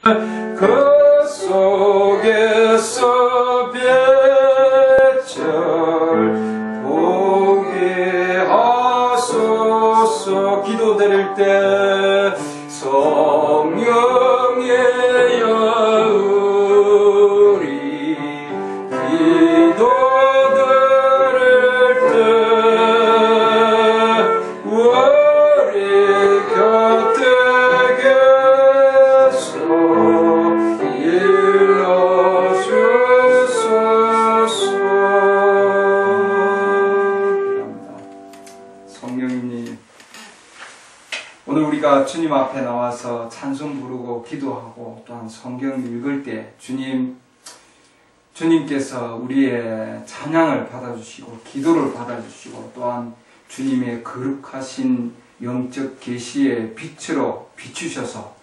그 속에서 배철 보게 하소서. 기도드릴 때 성령의 열이 기도드릴 때 우리 곁에 계소 일러주소서. 성령님, 오늘 우리가 주님 앞에 나와서 찬송 부르고 기도하고 또한 성경 읽을 때 주님께서 우리의 찬양을 받아주시고 기도를 받아주시고 또한 주님의 거룩하신 영적 계시의 빛으로 비추셔서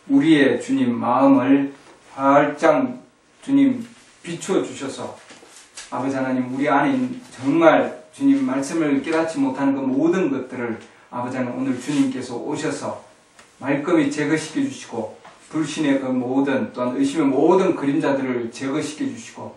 우리의 주님 마음을 활짝 주님 비추어 주셔서 아버지 하나님, 우리 안에 정말 주님 말씀을 깨닫지 못하는 그 모든 것들을 아버지 하나님 오늘 주님께서 오셔서 말끔히 제거시켜 주시고 불신의 그 모든 또한 의심의 모든 그림자들을 제거시켜 주시고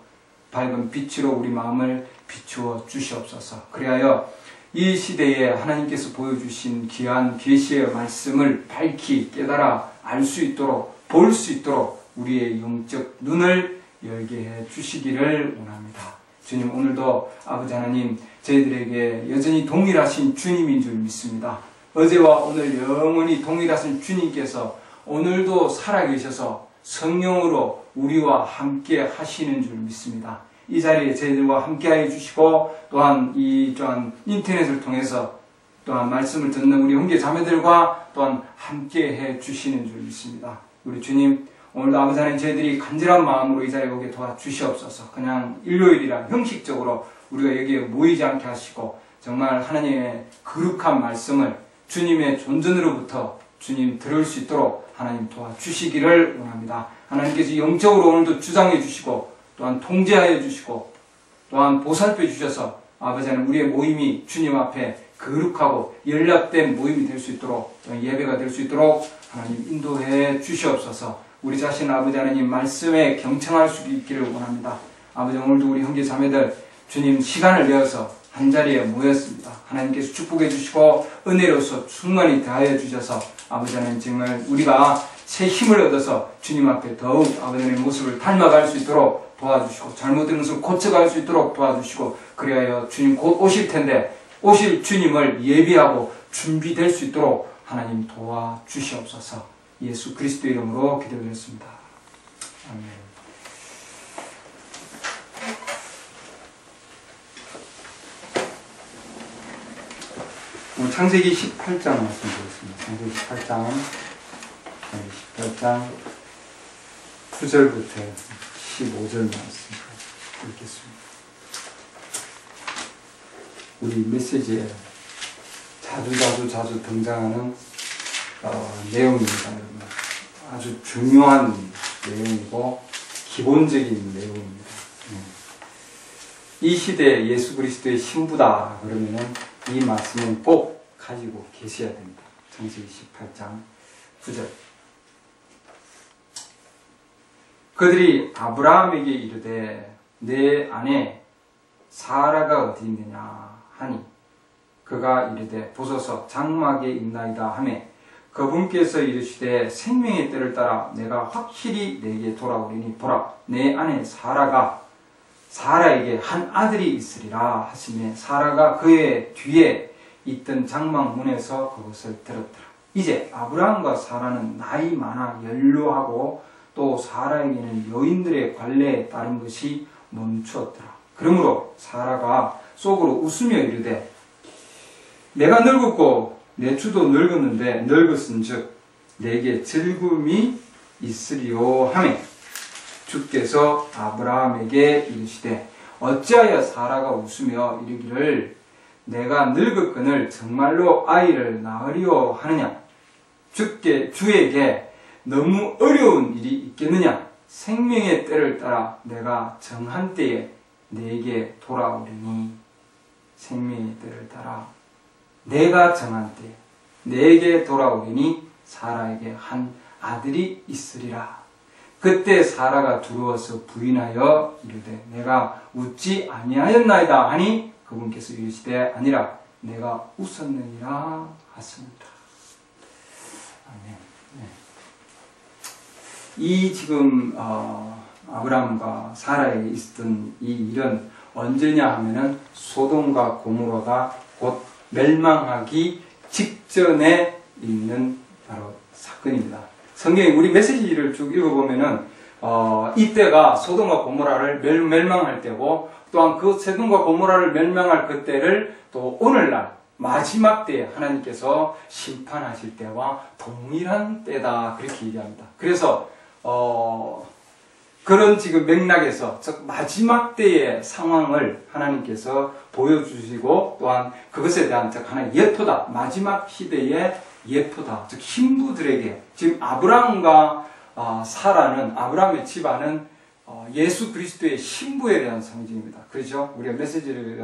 밝은 빛으로 우리 마음을 비추어 주시옵소서. 그리하여 이 시대에 하나님께서 보여주신 귀한 계시의 말씀을 밝히 깨달아 알 수 있도록 볼 수 있도록 우리의 영적 눈을 열게 해 주시기를 원합니다. 주님, 오늘도 아버지 하나님 저희들에게 여전히 동일하신 주님인 줄 믿습니다. 어제와 오늘 영원히 동일하신 주님께서 오늘도 살아계셔서 성령으로 우리와 함께 하시는 줄 믿습니다. 이 자리에 저희들과 함께 해 주시고 또한 또한 인터넷을 통해서 또한 말씀을 듣는 우리 형제 자매들과 또한 함께 해 주시는 줄 믿습니다. 우리 주님, 오늘도 아버지 하나님 저희들이 간절한 마음으로 이 자리에 오게 도와주시옵소서. 그냥 일요일이라 형식적으로 우리가 여기에 모이지 않게 하시고 정말 하나님의 거룩한 말씀을 주님의 존전으로부터 주님 들을 수 있도록 하나님 도와주시기를 원합니다. 하나님께서 영적으로 오늘도 주장해 주시고 또한 통제하여 주시고 또한 보살펴 주셔서 아버지 하나님 우리의 모임이 주님 앞에 거룩하고 연락된 모임이 될 수 있도록 예배가 될 수 있도록 하나님 인도해 주시옵소서. 우리 자신 아버지 하나님 말씀에 경청할 수 있기를 원합니다. 아버지, 오늘도 우리 형제 자매들 주님 시간을 내어서 한자리에 모였습니다. 하나님께서 축복해 주시고 은혜로서 충만히 다하여 주셔서 아버지 하나님 정말 우리가 새 힘을 얻어서 주님 앞에 더욱 아버지 하나님의 모습을 닮아갈 수 있도록 도와주시고 잘못된 것을 고쳐갈 수 있도록 도와주시고 그리하여 주님 곧 오실 텐데 오실 주님을 예비하고 준비될 수 있도록 하나님 도와주시옵소서. 예수 그리스도 이름으로 기도드렸습니다. 아멘. 오늘 창세기 18장 말씀드리겠습니다. 창세기 18장 9절부터 15절 말씀 읽겠습니다. 우리 메시지에 자주 등장하는 내용입니다. 여러분. 아주 중요한 내용이고 기본적인 내용입니다. 이 시대에 예수 그리스도의 신부다 그러면은 이 말씀은 꼭 가지고 계셔야 됩니다. 창세기 18장 9절. 그들이 아브라함에게 이르되 내 아내 사라가 어디 있느냐 하니 그가 이르되 보소서 장막에 있나이다 하매 그분께서 이르시되 생명의 때를 따라 내가 확실히 내게 돌아오리니 보라 내 아내 사라에게 한 아들이 있으리라 하시매 사라가 그의 뒤에 있던 장막 문에서 그것을 들었더라. 이제 아브라함과 사라는 나이 많아 연로하고 또 사라에게는 여인들의 관례에 따른 것이 멈추었더라. 그러므로 사라가 속으로 웃으며 이르되 내가 늙었고 내 주도 늙었는데 늙었은즉 내게 즐거움이 있으리요 하매 주께서 아브라함에게 이르시되 어찌하여 사라가 웃으며 이르기를 내가 늙었거늘 정말로 아이를 낳으리요 하느냐. 주에게 너무 어려운 일이 있겠느냐. 생명의 때를 따라 내가 정한 때에 내게 돌아오리니 생명의 때를 따라 내가 정한 때에 내게 돌아오리니 사라에게 한 아들이 있으리라. 그때 사라가 두려워서 부인하여 이르되 내가 웃지 아니하였나이다 하니 그분께서 이르시되 아니라 내가 웃었느니라 하십니다. 아멘. 네. 이 지금 아브라함과 사라에게 있었던 이 일은 언제냐 하면은 소돔과 고모라가 곧 멸망하기 직전에 있는 바로 사건입니다. 성경에 우리 메시지를 쭉 읽어보면은 이때가 소돔과 고모라를 멸망할 때고 또한 그 소돔과 고모라를 멸망할 그때를 또 오늘날 마지막 때에 하나님께서 심판하실 때와 동일한 때다 그렇게 얘기합니다. 그래서 그런 지금 맥락에서 즉 마지막 때의 상황을 하나님께서 보여주시고 또한 그것에 대한 즉 하나의 예표다. 마지막 시대의 예표다. 즉 신부들에게 지금 아브라함과 사라는 아브라함의 집안은 예수 그리스도의 신부에 대한 상징입니다. 그렇죠? 우리가 메시지를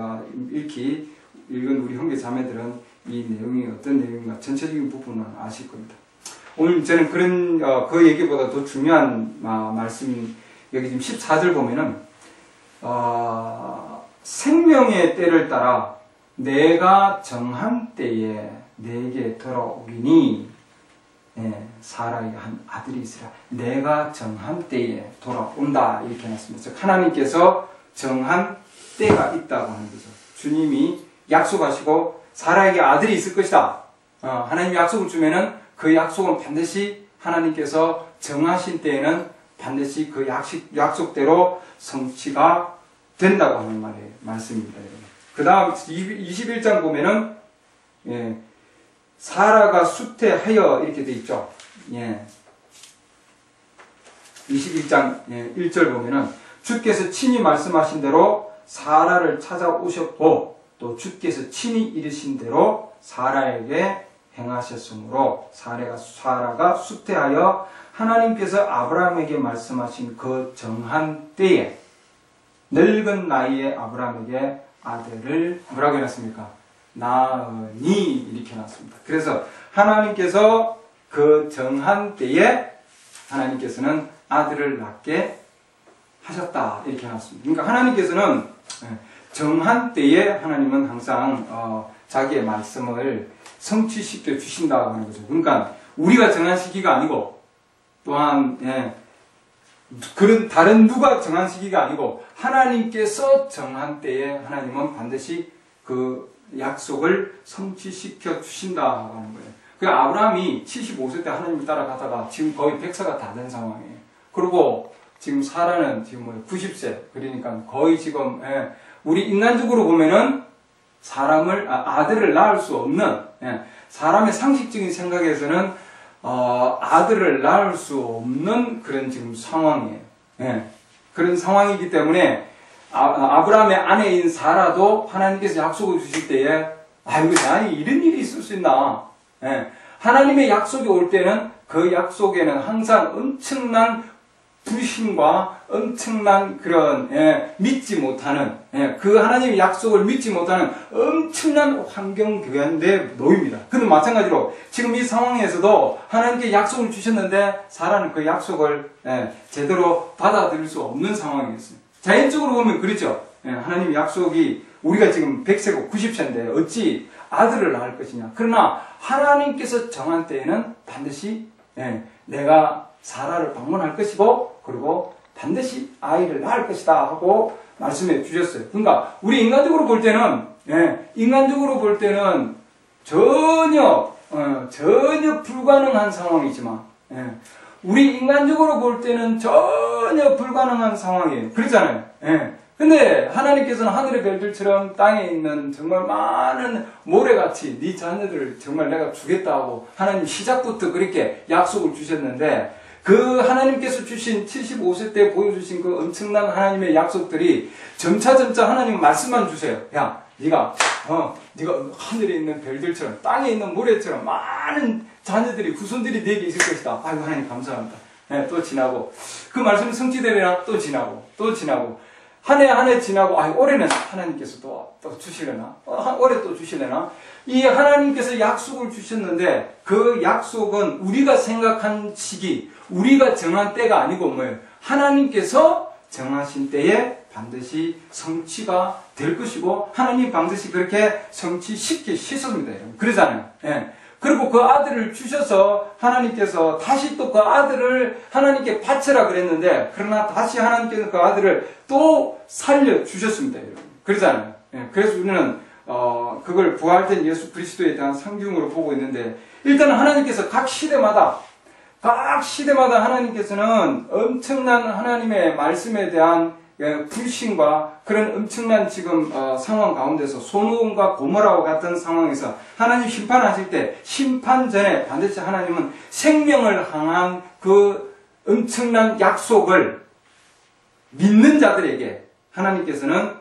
읽은 우리 형제 자매들은 이 내용이 어떤 내용인가 전체적인 부분은 아실 겁니다. 오늘 저는 그런 그 얘기보다 더 중요한 말씀이 여기 지금 14절 보면은 생명의 때를 따라 내가 정한 때에 내게 돌아오기니 사라의 한 아들이 있으라. 내가 정한 때에 돌아온다 이렇게 해놨습니다. 즉 하나님께서 정한 때가 있다고 하는 거죠. 주님이 약속하시고 사라에게 아들이 있을 것이다. 하나님이 약속을 주면은 그 약속은 반드시 하나님께서 정하신 때에는 반드시 그 약속대로 성취가 된다고 하는 말씀입니다. 그 다음 21장 보면은 사라가 수태하여 이렇게 돼 있죠. 21장 1절 보면은 주께서 친히 말씀하신 대로 사라를 찾아오셨고 또 주께서 친히 이르신 대로 사라에게 행하셨으므로 사라가 수태하여 하나님께서 아브라함에게 말씀하신 그 정한 때에 늙은 나이에 아브라함에게 아들을 뭐라고 해놨습니까? 낳으니 이렇게 해놨습니다. 그래서 하나님께서 그 정한 때에 하나님께서는 아들을 낳게 하셨다 이렇게 해놨습니다. 그러니까 하나님께서는 정한 때에 하나님은 항상 자기의 말씀을 성취시켜 주신다고 하는 거죠. 그러니까 우리가 정한 시기가 아니고 또한 그런 다른 누가 정한 시기가 아니고 하나님께서 정한 때에 하나님은 반드시 그 약속을 성취시켜 주신다고 하는 거예요. 그 아브라함이 75세 때 하나님을 따라가다가 지금 거의 100세가 다 된 상황이에요. 그리고 지금 사라는 지금 90세 그러니까 거의 지금 우리 인간적으로 보면은 아들을 낳을 수 없는 사람의 상식적인 생각에서는 아들을 낳을 수 없는 그런 지금 상황이에요. 그런 상황이기 때문에 아브라함의 아내인 사라도 하나님께서 약속을 주실 때에 아니 이런 일이 있을 수 있나? 하나님의 약속이 올 때는 그 약속에는 항상 엄청난 불신과 엄청난 그런 믿지 못하는 그 하나님의 약속을 믿지 못하는 엄청난 환경교회인데 놓입니다. 근데 마찬가지로 지금 이 상황에서도 하나님께 약속을 주셨는데 사라는 그 약속을 제대로 받아들일 수 없는 상황이었어요. 자연적으로 보면 그렇죠. 하나님의 약속이 우리가 지금 100세고 90세인데 어찌 아들을 낳을 것이냐. 그러나 하나님께서 정한 때에는 반드시 내가 사라를 방문할 것이고 그리고 반드시 아이를 낳을 것이다 하고 말씀해 주셨어요. 그러니까 우리 인간적으로 볼 때는 전혀 불가능한 상황이지만 우리 인간적으로 볼 때는 전혀 불가능한 상황이에요. 그렇잖아요. 근데 하나님께서는 하늘의 별들처럼 땅에 있는 정말 많은 모래같이 네 자녀들을 정말 내가 주겠다고 하나님 시작부터 그렇게 약속을 주셨는데 그 하나님께서 주신 75세 때 보여주신 그 엄청난 하나님의 약속들이 점차 하나님 말씀만 주세요. 야, 네가 하늘에 있는 별들처럼 땅에 있는 모래처럼 많은 자녀들이 후손들이 네게 있을 것이다. 아이고 하나님 감사합니다. 또 지나고 그 말씀이 성취되려나 또 지나고 한 해 한 해 지나고, 올해는 하나님께서 또 주실래나? 올해 또 주실래나? 이 하나님께서 약속을 주셨는데, 그 약속은 우리가 생각한 시기, 우리가 정한 때가 아니고 뭐예요? 하나님께서 정하신 때에 반드시 성취가 될 것이고, 하나님 반드시 그렇게 성취시키셨습니다. 그러잖아요. 예. 그리고 그 아들을 주셔서 하나님께서 다시 또 그 아들을 하나님께 바쳐라 그랬는데, 그러나 다시 하나님께서 그 아들을 또 살려주셨습니다. 그러잖아요. 예. 그래서 우리는 그걸 부활된 예수 그리스도에 대한 상징으로 보고 있는데, 일단 하나님께서 각 시대마다 하나님께서는 엄청난 하나님의 말씀에 대한 불신과 그런 엄청난 지금 상황 가운데서 소돔과 고모라와 같은 상황에서 하나님 심판하실 때 심판 전에 반드시 하나님은 생명을 향한 그 엄청난 약속을 믿는 자들에게 하나님께서는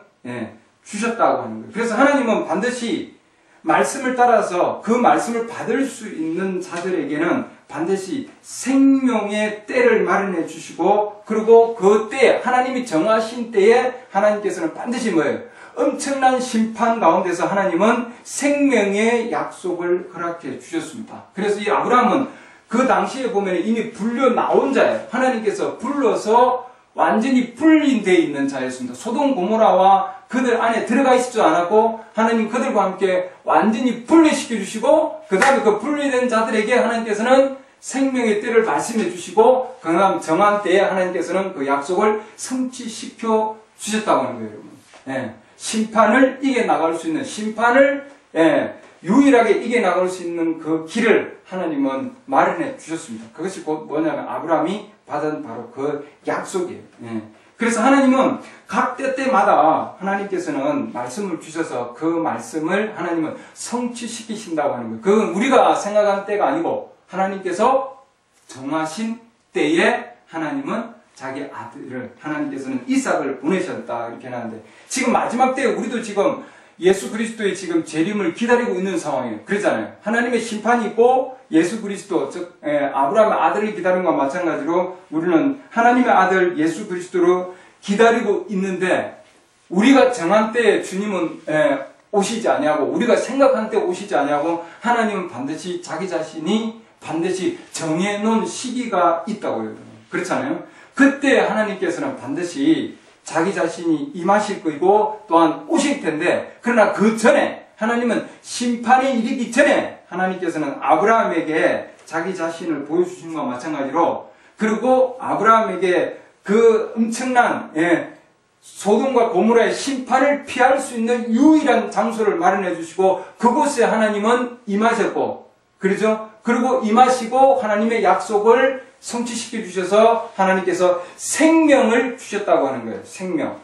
주셨다고 하는 거예요. 그래서 하나님은 반드시 말씀을 따라서 그 말씀을 받을 수 있는 자들에게는 반드시 생명의 때를 마련해 주시고, 그리고 그 때, 하나님이 정하신 때에 하나님께서는 반드시 뭐예요? 엄청난 심판 가운데서 하나님은 생명의 약속을 허락해 주셨습니다. 그래서 이 아브라함은 그 당시에 보면 이미 불려 나온 자예요. 하나님께서 불러서 완전히 분리되어 있는 자였습니다. 소돔 고모라와 그들 안에 들어가 있지도 않았고, 하나님 그들과 함께 완전히 분리시켜 주시고, 그 다음에 그 분리된 자들에게 하나님께서는 생명의 때를 말씀해 주시고, 그 다음 정한 때에 하나님께서는 그 약속을 성취시켜 주셨다고 하는 거예요, 여러분. 예. 심판을 이겨나갈 수 있는, 심판을 유일하게 이겨나갈 수 있는 그 길을 하나님은 마련해 주셨습니다. 그것이 곧 뭐냐면 아브라함이 받은 바로 그 약속이에요. 예. 그래서 하나님은 각 때마다 하나님께서는 말씀을 주셔서 그 말씀을 하나님은 성취시키신다고 하는 거예요. 그건 우리가 생각한 때가 아니고 하나님께서 정하신 때에 하나님은 자기 아들을, 하나님께서는 이삭을 보내셨다 이렇게 하는데, 지금 마지막 때에 우리도 지금 예수 그리스도의 지금 재림을 기다리고 있는 상황이에요. 그러잖아요. 하나님의 심판이 있고 예수 그리스도, 즉 아브라함의 아들을 기다리는 것과 마찬가지로 우리는 하나님의 아들 예수 그리스도를 기다리고 있는데, 우리가 정한 때에 주님은 오시지 아니하고, 우리가 생각한 때 오시지 아니하고, 하나님은 반드시 자기 자신이 반드시 정해놓은 시기가 있다고요. 그렇잖아요. 그때 하나님께서는 반드시 자기 자신이 임하실 것이고 또한 오실 텐데, 그러나 그 전에 하나님은 심판이 이르기 전에 하나님께서는 아브라함에게 자기 자신을 보여주신 것과 마찬가지로, 그리고 아브라함에게 그 엄청난 소돔과 고모라의 심판을 피할 수 있는 유일한 장소를 마련해 주시고, 그곳에 하나님은 임하셨고, 그렇죠? 그리고 임하시고 하나님의 약속을 성취시켜 주셔서 하나님께서 생명을 주셨다고 하는 거예요. 생명.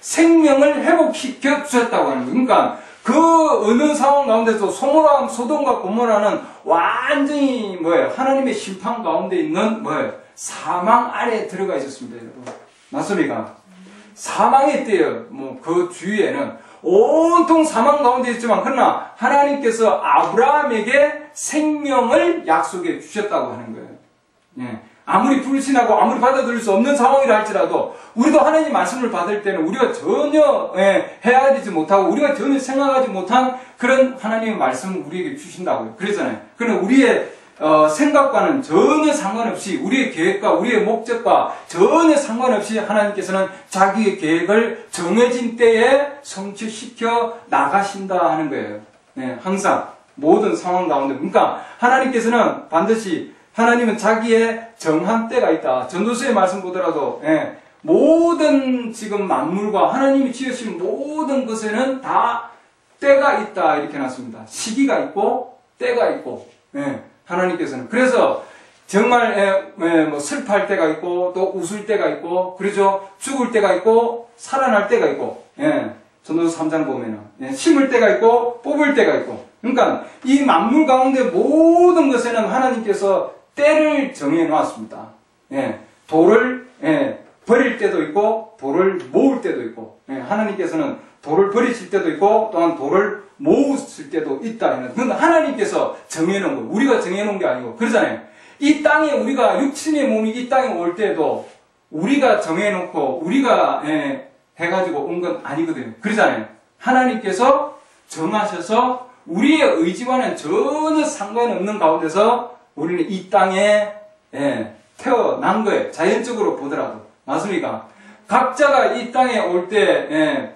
생명을 회복시켜 주셨다고 하는 거예요. 그러니까 그 어느 상황 가운데서 소돔과 고모라는 완전히 뭐예요? 하나님의 심판 가운데 있는 뭐예요? 사망 안에 들어가 있었습니다, 여러분. 맞습니까? 사망의 때예요. 그 주위에는 온통 사망 가운데 있지만, 그러나 하나님께서 아브라함에게 생명을 약속해 주셨다고 하는 거예요. 아무리 불신하고 아무리 받아들일 수 없는 상황이라 할지라도 우리도 하나님 말씀을 받을 때는 우리가 전혀 헤아리지 못하고 우리가 전혀 생각하지 못한 그런 하나님의 말씀을 우리에게 주신다고요. 그러잖아요. 그러나 우리의 생각과는 전혀 상관없이, 우리의 계획과 우리의 목적과 전혀 상관없이 하나님께서는 자기의 계획을 정해진 때에 성취시켜 나가신다 하는 거예요. 항상 모든 상황 가운데. 그러니까 하나님께서는 반드시, 하나님은 자기의 정한 때가 있다. 전도서의 말씀 보더라도 모든 지금 만물과 하나님이 지으신 모든 것에는 다 때가 있다 이렇게 놨습니다. 시기가 있고 때가 있고. 하나님께서는. 그래서 정말 슬퍼할 때가 있고 또 웃을 때가 있고, 그러죠. 죽을 때가 있고 살아날 때가 있고, 전도서 3장 보면은 심을 때가 있고 뽑을 때가 있고. 그러니까 이 만물 가운데 모든 것에는 하나님께서 때를 정해 놓았습니다. 돌을 버릴 때도 있고 돌을 모을 때도 있고, 하나님께서는 돌을 버리실 때도 있고 또한 돌을 모으실 때도 있다. 그건 하나님께서 정해놓은 거예요. 우리가 정해놓은 게 아니고. 그러잖아요. 이 땅에 우리가 육신의 몸이 이 땅에 올 때도 우리가 정해놓고 우리가 해가지고 온 건 아니거든요. 그러잖아요. 하나님께서 정하셔서 우리의 의지와는 전혀 상관없는 가운데서 우리는 이 땅에 태어난 거예요. 자연적으로 보더라도. 맞습니까? 각자가 이 땅에 올 때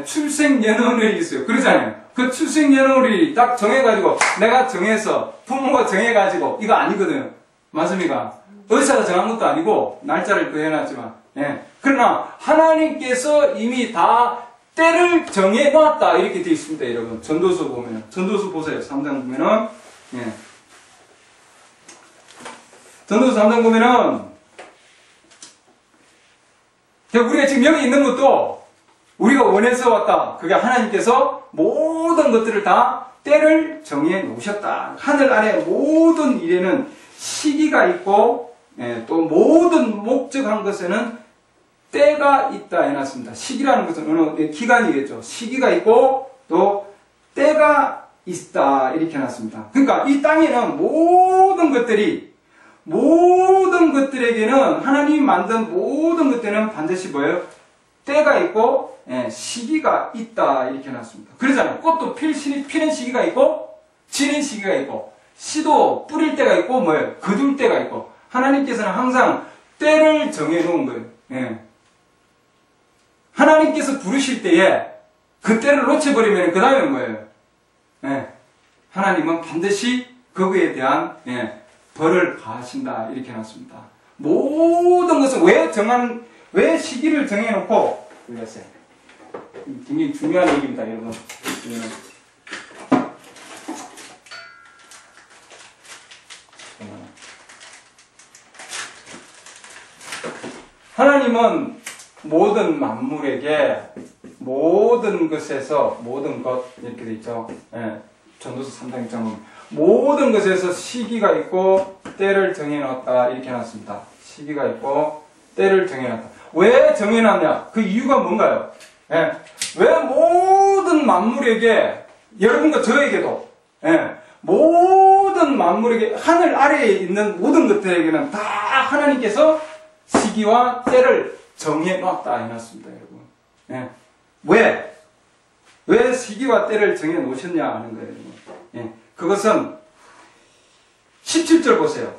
출생연월이 있어요. 그러잖아요. 그 출생연월이 딱 정해가지고 내가 정해서 부모가 정해가지고 이거 아니거든요. 맞습니까? 의사가 정한 것도 아니고 날짜를 그 해놨지만 그러나 하나님께서 이미 다 때를 정해놨다 이렇게 되어 있습니다. 여러분 전도서 보면 전도서 보세요. 3장 보면은 전도서 3장 보면은 우리가 지금 여기 있는 것도 우리가 원해서 왔다. 그게 하나님께서 모든 것들을 다 때를 정해 놓으셨다. 하늘 아래 모든 일에는 시기가 있고 또 모든 목적한 것에는 때가 있다 해놨습니다. 시기라는 것은 어느 기간이겠죠. 시기가 있고 또 때가 있다 이렇게 해놨습니다. 그러니까 이 땅에는 모든 것들에게는 하나님이 만든 모든 것들은 반드시 뭐예요? 때가 있고 시기가 있다 이렇게 해놨습니다. 그러잖아요. 꽃도 피는 시기가 있고 지는 시기가 있고 씨도 뿌릴 때가 있고 뭐예요? 거둘 때가 있고 하나님께서는 항상 때를 정해놓은 거예요. 하나님께서 부르실 때에 그 때를 놓쳐버리면 그 다음에 뭐예요? 하나님은 반드시 그거에 대한 벌을 가하신다 이렇게 해놨습니다. 모든 것은 왜 시기를 정해놓고 그랬어요. 굉장히 중요한 얘기입니다, 여러분. 하나님은 모든 만물에게 모든 것에서 모든 것 이렇게 돼 있죠. 전도서 3장 1장은 모든 것에서 시기가 있고 때를 정해놨다 이렇게 해놨습니다. 시기가 있고 때를 정해놨다. 왜 정해놨냐? 그 이유가 뭔가요? 왜 모든 만물에게 여러분과 저에게도 모든 만물에게 하늘 아래에 있는 모든 것들에게는 다 하나님께서 시기와 때를 정해놨다 해놨습니다, 여러분. 왜 시기와 때를 정해놓으셨냐 하는 거예요, 여러분. 그것은 17절 보세요.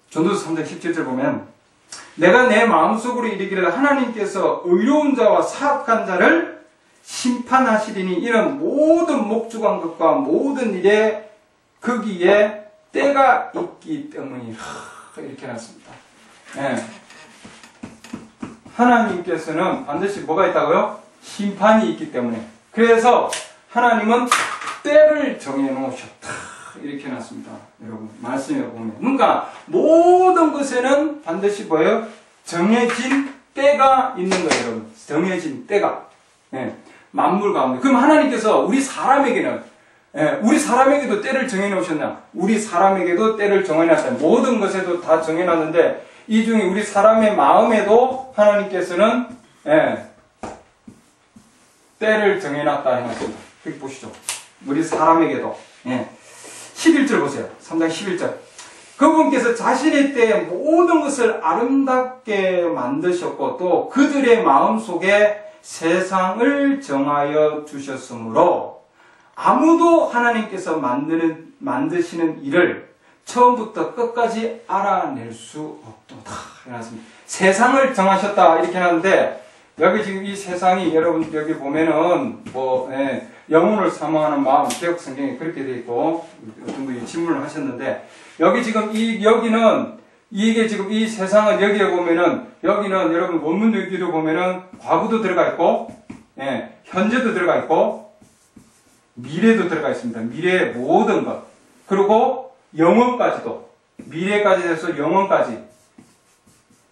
전도서 3장 17절 보면 내가 내 마음속으로 이르기를 하나님께서 의로운 자와 사악한 자를 심판하시리니 이런 모든 목축한 것과 모든 일에 거기에 때가 있기 때문이라 이렇게 해놨습니다. 하나님께서는 반드시 뭐가 있다고요? 심판이 있기 때문에. 그래서 하나님은 때를 정해놓으셨다 이렇게 해놨습니다. 여러분 말씀에 보면 그러니까 모든 것에는 반드시 뭐예요? 정해진 때가 있는 거예요. 여러분 정해진 때가 만물 가운데. 그럼 하나님께서 우리 사람에게도 때를 정해놓으셨나? 우리 사람에게도 때를 정해놨다. 모든 것에도 다 정해놨는데 이 중에 우리 사람의 마음에도 하나님께서는 때를 정해놨다 해놨습니다. 여기 보시죠. 우리 사람에게도 11절 보세요. 3장 11절. 그분께서 자신의 때에 모든 것을 아름답게 만드셨고 또 그들의 마음속에 세상을 정하여 주셨으므로 아무도 하나님께서 만드시는 일을 처음부터 끝까지 알아낼 수 없도다. 해놨습니다. 세상을 정하셨다 이렇게 해놨는데 여기 지금 이 세상이 여러분 여기 보면은 영혼을 사모하는 마음 개혁 성경에 그렇게 되어 있고 어떤 분이 질문을 하셨는데 여기 지금 여기는 이게 지금 이 세상은 여기에 보면은 여기는 여러분 원문 여기도 보면은 과거도 들어가 있고 현재도 들어가 있고 미래도 들어가 있습니다. 미래의 모든 것 그리고 영원까지도 미래까지 해서 영원까지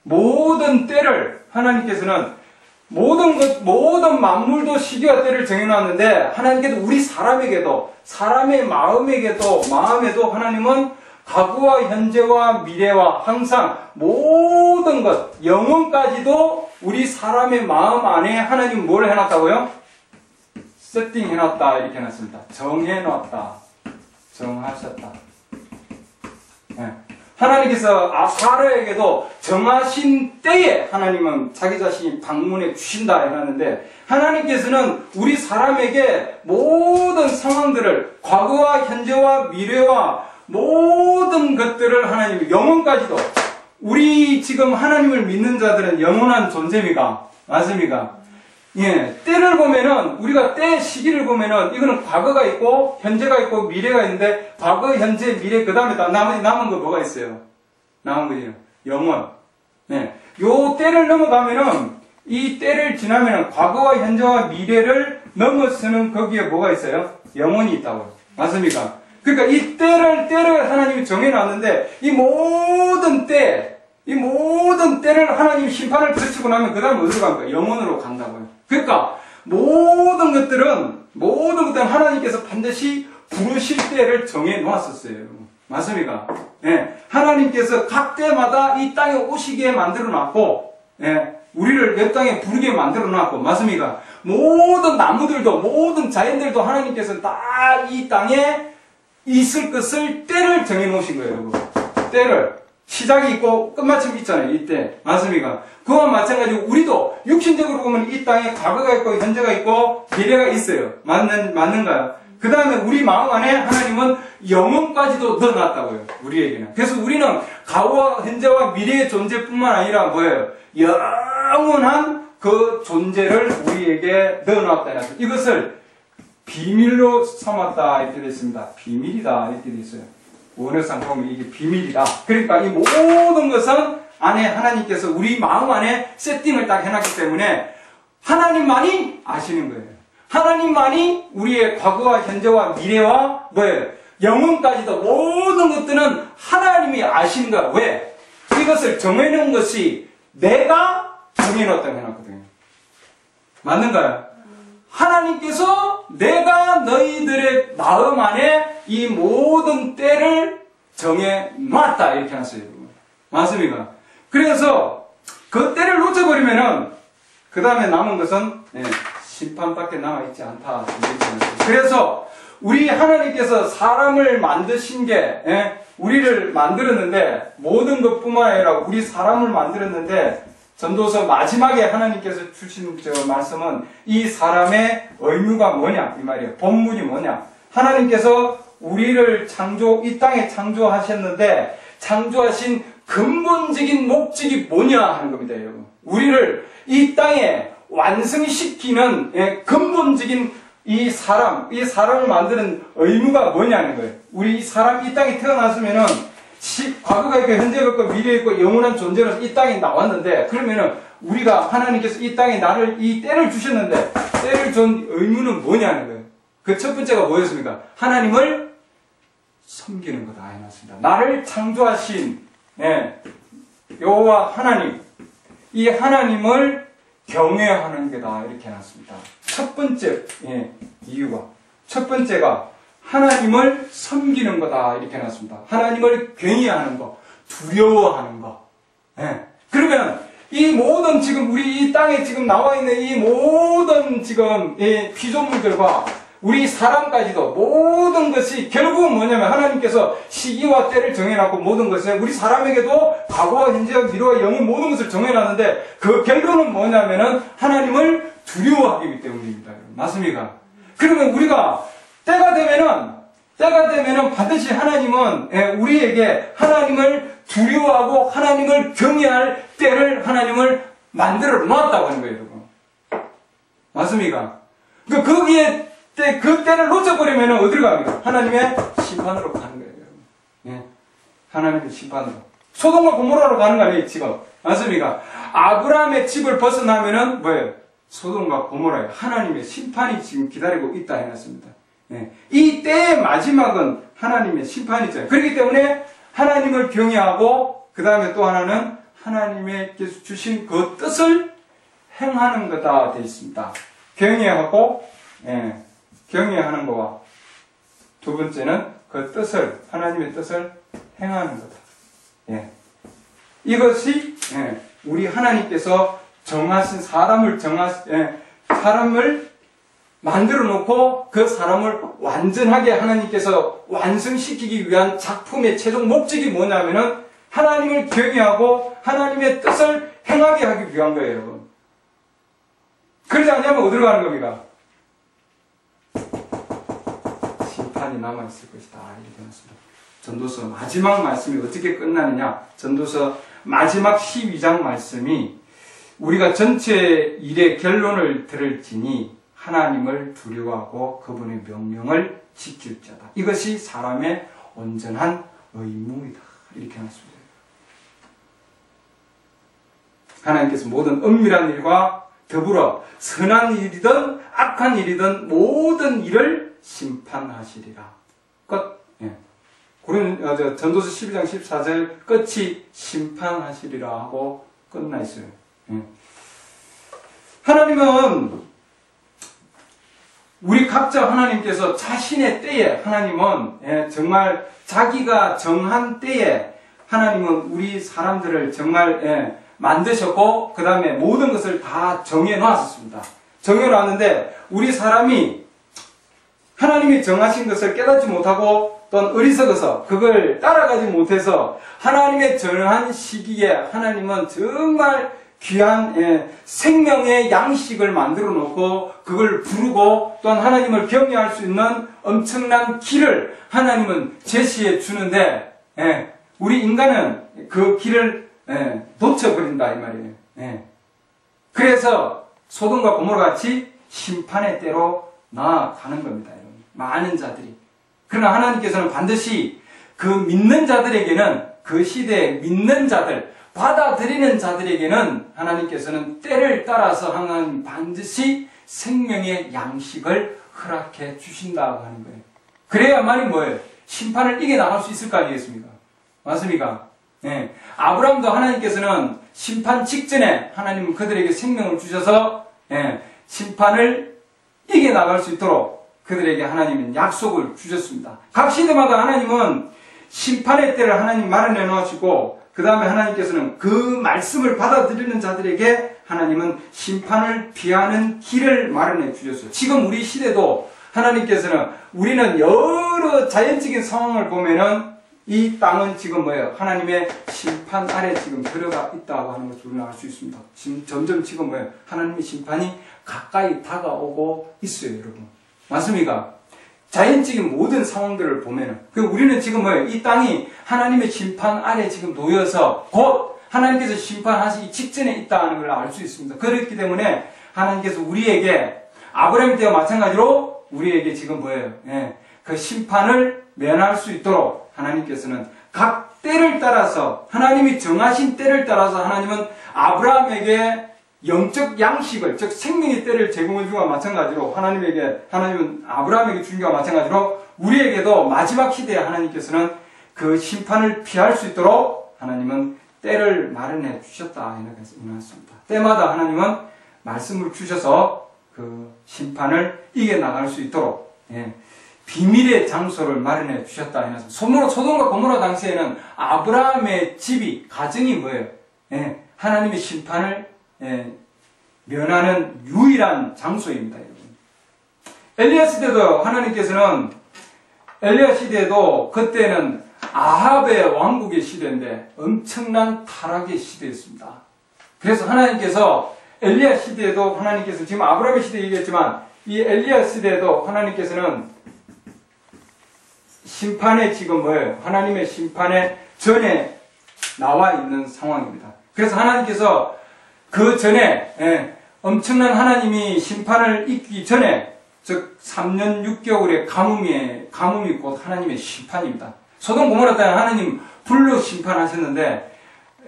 모든 때를 하나님께서는 모든 만물도 시기와 때를 정해놨는데 하나님께서 우리 사람에게도 사람의 마음에도 하나님은 과거와 현재와 미래와 항상 모든 것 영원까지도 우리 사람의 마음 안에 하나님 뭘 해놨다고요? 세팅해놨다 이렇게 해놨습니다. 정해놨다 정하셨다. 하나님께서 사라에게도 정하신 때에 하나님은 자기 자신이 방문해 주신다 해놨는데, 하나님께서는 우리 사람에게 모든 상황들을, 과거와 현재와 미래와 모든 것들을 하나님이 영원까지도, 우리 지금 하나님을 믿는 자들은 영원한 존재입니까? 맞습니까? 예, 때를 보면은, 우리가 때 시기를 보면은, 이거는 과거가 있고, 현재가 있고, 미래가 있는데, 과거, 현재, 미래, 그 다음에 나머지 남은 거 뭐가 있어요? 남은 거죠. 영원. 네. 요 때를 넘어가면은, 이 때를 지나면은, 과거와 현재와 미래를 넘어서는 거기에 뭐가 있어요? 영원이 있다고요. 맞습니까? 그러니까 이 때를 하나님이 정해놨는데, 이 모든 때를 하나님이 심판을 거치고 나면 그 다음 어디로 갑니까? 영원으로 간다고요. 그러니까 모든 것들은 하나님께서 반드시 부르실 때를 정해 놓았었어요. 맞습니까? 예. 하나님께서 각 때마다 이 땅에 오시게 만들어 놨고, 예. 우리를 이 땅에 부르게 만들어 놨고, 맞습니까? 모든 나무들도, 모든 자연들도 하나님께서 다 이 땅에 있을 것을 때를 정해 놓으신 거예요, 여러분. 때를. 시작이 있고 끝마침이 있잖아요, 이때. 맞습니까? 그와 마찬가지로 우리도 육신적으로 보면 이 땅에 과거가 있고 현재가 있고 미래가 있어요. 맞는가요? 그 다음에 우리 마음 안에 하나님은 영혼까지도 넣어놨다고요, 우리에게는. 그래서 우리는 과거와 현재와 미래의 존재뿐만 아니라 뭐예요? 영원한 그 존재를 우리에게 넣어놨다. 이것을 비밀로 삼았다 이렇게 되어 있습니다. 비밀이다 이렇게 되어 있어요. 원어상 보면 이게 비밀이다. 그러니까 이 모든 것은 안에 하나님께서 우리 마음 안에 세팅을 딱 해놨기 때문에 하나님만이 아시는 거예요. 하나님만이 우리의 과거와 현재와 미래와 뭐예요? 영혼까지도 모든 것들은 하나님이 아시는 거야. 왜? 이것을 정해놓은 것이 내가 정해놓았다고 해놨거든요. 맞는가요? 하나님께서 내가 너희들의 마음 안에 이 모든 때를 정해놨다 이렇게 해놨어요. 맞습니까? 그래서 그 때를 놓쳐버리면은 그 다음에 남은 것은 심판밖에 남아있지 않다. 그래서 우리 하나님께서 사람을 만드신 게 우리를 만들었는데, 모든 것뿐만 아니라 우리 사람을 만들었는데, 전도서 마지막에 하나님께서 주신 말씀은 이 사람의 의무가 뭐냐 이 말이에요. 본문이 뭐냐. 하나님께서 우리를 이 땅에 창조하셨는데 창조하신 근본적인 목적이 뭐냐 하는 겁니다, 여러분. 우리를 이 땅에 완성시키는 근본적인 이 사람을 만드는 의무가 뭐냐는 거예요. 우리 이 땅에 태어났으면은 과거가 있고 현재가 있고 미래가 있고 영원한 존재로서 이 땅에 나왔는데, 그러면은 우리가 하나님께서 이 땅에 이 때를 주셨는데 때를 준 의무는 뭐냐는 거예요. 그 첫 번째가 뭐였습니까? 하나님을 섬기는 거다 해놨습니다. 나를 창조하신 여호와 하나님, 이 하나님을 경외하는 게다 이렇게 해놨습니다. 첫 번째 이유가, 첫 번째가 하나님을 섬기는 거다 이렇게 해놨습니다. 하나님을 경외하는 거, 두려워하는 거. 그러면 이 모든 지금 우리 이 땅에 지금 나와 있는 이 모든 지금 피조물들과 우리 사람까지도 모든 것이 결국은 뭐냐면 하나님께서 시기와 때를 정해놨고 모든 것을 우리 사람에게도 과거와 현재와 미래와 영원 모든 것을 정해놨는데 그 결론은 뭐냐면은 하나님을 두려워하기 때문입니다. 맞습니까? 그러면 우리가 때가 되면은 반드시 하나님은 우리에게 하나님을 두려워하고 하나님을 경외할 때를 하나님을 만들어 놓았다고 하는 거예요, 여러분. 맞습니까? 거기에 그 때를 놓쳐버리면 어디로 갑니까? 하나님의 심판으로 가는 거예요, 여러분. 하나님의 심판으로. 소돔과 고모라로 가는 거 아니에요, 지금. 맞습니까? 아브라함의 집을 벗어나면은 뭐예요? 소돔과 고모라예요. 하나님의 심판이 지금 기다리고 있다 해놨습니다. 이 때의 마지막은 하나님의 심판이죠. 그렇기 때문에 하나님을 경외하고 그 다음에 또 하나는 하나님께서 주신 그 뜻을 행하는 거다 되어 있습니다. 경외하고 경외하는 거와 두 번째는 그 뜻을, 하나님의 뜻을 행하는 거다. 이것이 우리 하나님께서 정하신 사람을 만들어 놓고 그 사람을 완전하게 하나님께서 완성시키기 위한 작품의 최종 목적이 뭐냐면은 하나님을 경외하고 하나님의 뜻을 행하게 하기 위한 거예요, 여러분. 그러지 않으면 어디로 가는 겁니까? 심판이 남아있을 것이다. 이렇게 되었습니다. 전도서 마지막 말씀이 어떻게 끝나느냐? 전도서 마지막 12장 말씀이 우리가 전체 일의 결론을 들을지니 하나님을 두려워하고 그분의 명령을 지킬 자다. 이것이 사람의 온전한 의무이다. 이렇게 해놨습니다. 하나님께서 모든 은밀한 일과 더불어 선한 일이든 악한 일이든 모든 일을 심판하시리라. 끝. 예. 전도서 12장 14절 끝이 심판하시리라 하고 끝나 있어요. 예. 하나님은 우리 각자 하나님께서 자신의 때에 하나님은 정말 자기가 정한 때에 하나님은 우리 사람들을 정말 만드셨고 그 다음에 모든 것을 다 정해 놓았습니다. 정해 놓았는데 우리 사람이 하나님이 정하신 것을 깨닫지 못하고 또는 어리석어서 그걸 따라가지 못해서 하나님의 정한 시기에 하나님은 정말 귀한 생명의 양식을 만들어 놓고 그걸 부르고 또한 하나님을 경외할 수 있는 엄청난 길을 하나님은 제시해 주는데 우리 인간은 그 길을 놓쳐버린다 이 말이에요. 그래서 소돔과 고모라 같이 심판의 때로 나아가는 겁니다. 여러분. 많은 자들이. 그러나 하나님께서는 반드시 그 믿는 자들에게는 그 시대에 믿는 자들 받아들이는 자들에게는 하나님께서는 때를 따라서 하나님 반드시 생명의 양식을 허락해 주신다고 하는 거예요. 그래야만이 뭐예요? 심판을 이겨나갈 수 있을 거 아니겠습니까? 맞습니까? 네. 아브라함도 하나님께서는 심판 직전에 하나님은 그들에게 생명을 주셔서 심판을 이겨나갈 수 있도록 그들에게 하나님은 약속을 주셨습니다. 각 시대마다 하나님은 심판의 때를 하나님 마련해 놓으시고 그 다음에 하나님께서는 그 말씀을 받아들이는 자들에게 하나님은 심판을 피하는 길을 마련해 주셨어요. 지금 우리 시대도 하나님께서는 우리는 여러 자연적인 상황을 보면은 이 땅은 지금 뭐예요? 하나님의 심판 아래 지금 들어가 있다고 하는 것을 우리는 알 수 있습니다. 지금 점점 지금 뭐예요? 하나님의 심판이 가까이 다가오고 있어요, 여러분. 맞습니까? 자연적인 모든 상황들을 보면은. 우리는 지금 뭐예요? 이 땅이 하나님의 심판 아래 지금 놓여서 곧 하나님께서 심판하시기 직전에 있다는 걸 알 수 있습니다. 그렇기 때문에 하나님께서 우리에게 아브라함 때와 마찬가지로 우리에게 지금 뭐예요? 그 심판을 면할 수 있도록 하나님께서는 각 때를 따라서 하나님이 정하신 때를 따라서 하나님은 아브라함에게 영적 양식을, 즉 생명의 때를 제공해 주기와 마찬가지로 하나님은 아브라함에게 준 것과 마찬가지로 우리에게도 마지막 시대에 하나님께서는 그 심판을 피할 수 있도록 하나님은 때를 마련해 주셨다 이렇게 말했습니다. 때마다 하나님은 말씀을 주셔서 그 심판을 이겨나갈 수 있도록 비밀의 장소를 마련해 주셨다 해서 소돔과 고모라 당시에는 아브라함의 집이 가정이 뭐예요? 하나님의 심판을 면하는 유일한 장소입니다, 여러분. 엘리야 시대도 하나님께서는 엘리야 시대도 그때는 아합의 왕국의 시대인데 엄청난 타락의 시대였습니다. 그래서 하나님께서 엘리야 시대에도 하나님께서 지금 아브라함의 시대 얘기했지만 이 엘리야 시대에도 하나님께서는 심판에 지금 뭐예요? 하나님의 심판에 전에 나와 있는 상황입니다. 그래서 하나님께서 그 전에 엄청난 하나님이 심판을 있기 전에 즉 3년 6개월의 가뭄이 곧 하나님의 심판입니다. 소돔 고모라 때는 하나님 불로 심판하셨는데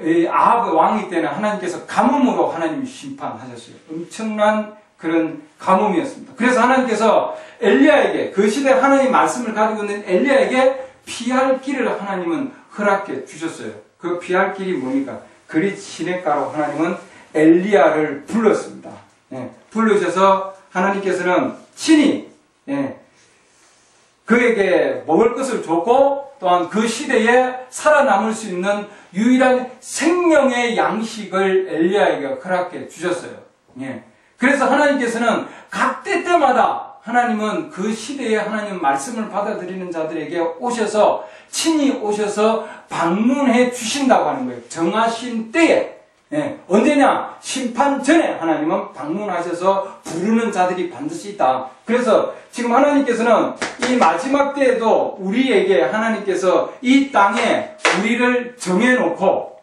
이 아합 왕이 때는 하나님께서 가뭄으로 하나님이 심판하셨어요. 엄청난 그런 가뭄이었습니다. 그래서 하나님께서 엘리야에게 그 시대 하나님 말씀을 가지고 있는 엘리야에게 피할 길을 하나님은 허락해 주셨어요. 그 피할 길이 뭡니까? 그리 시냇가로 하나님은 엘리야를 불렀습니다. 불러주셔서 하나님께서는 친히 그에게 먹을 것을 줬고 또한 그 시대에 살아남을 수 있는 유일한 생명의 양식을 엘리야에게 허락해 주셨어요. 그래서 하나님께서는 각 때때마다 하나님은 그 시대에 하나님 말씀을 받아들이는 자들에게 오셔서 친히 오셔서 방문해 주신다고 하는 거예요. 정하신 때에. 언제냐? 심판 전에 하나님은 방문하셔서 부르는 자들이 반드시 있다. 그래서 지금 하나님께서는 이 마지막 때에도 우리에게 하나님께서 이 땅에 우리를 정해놓고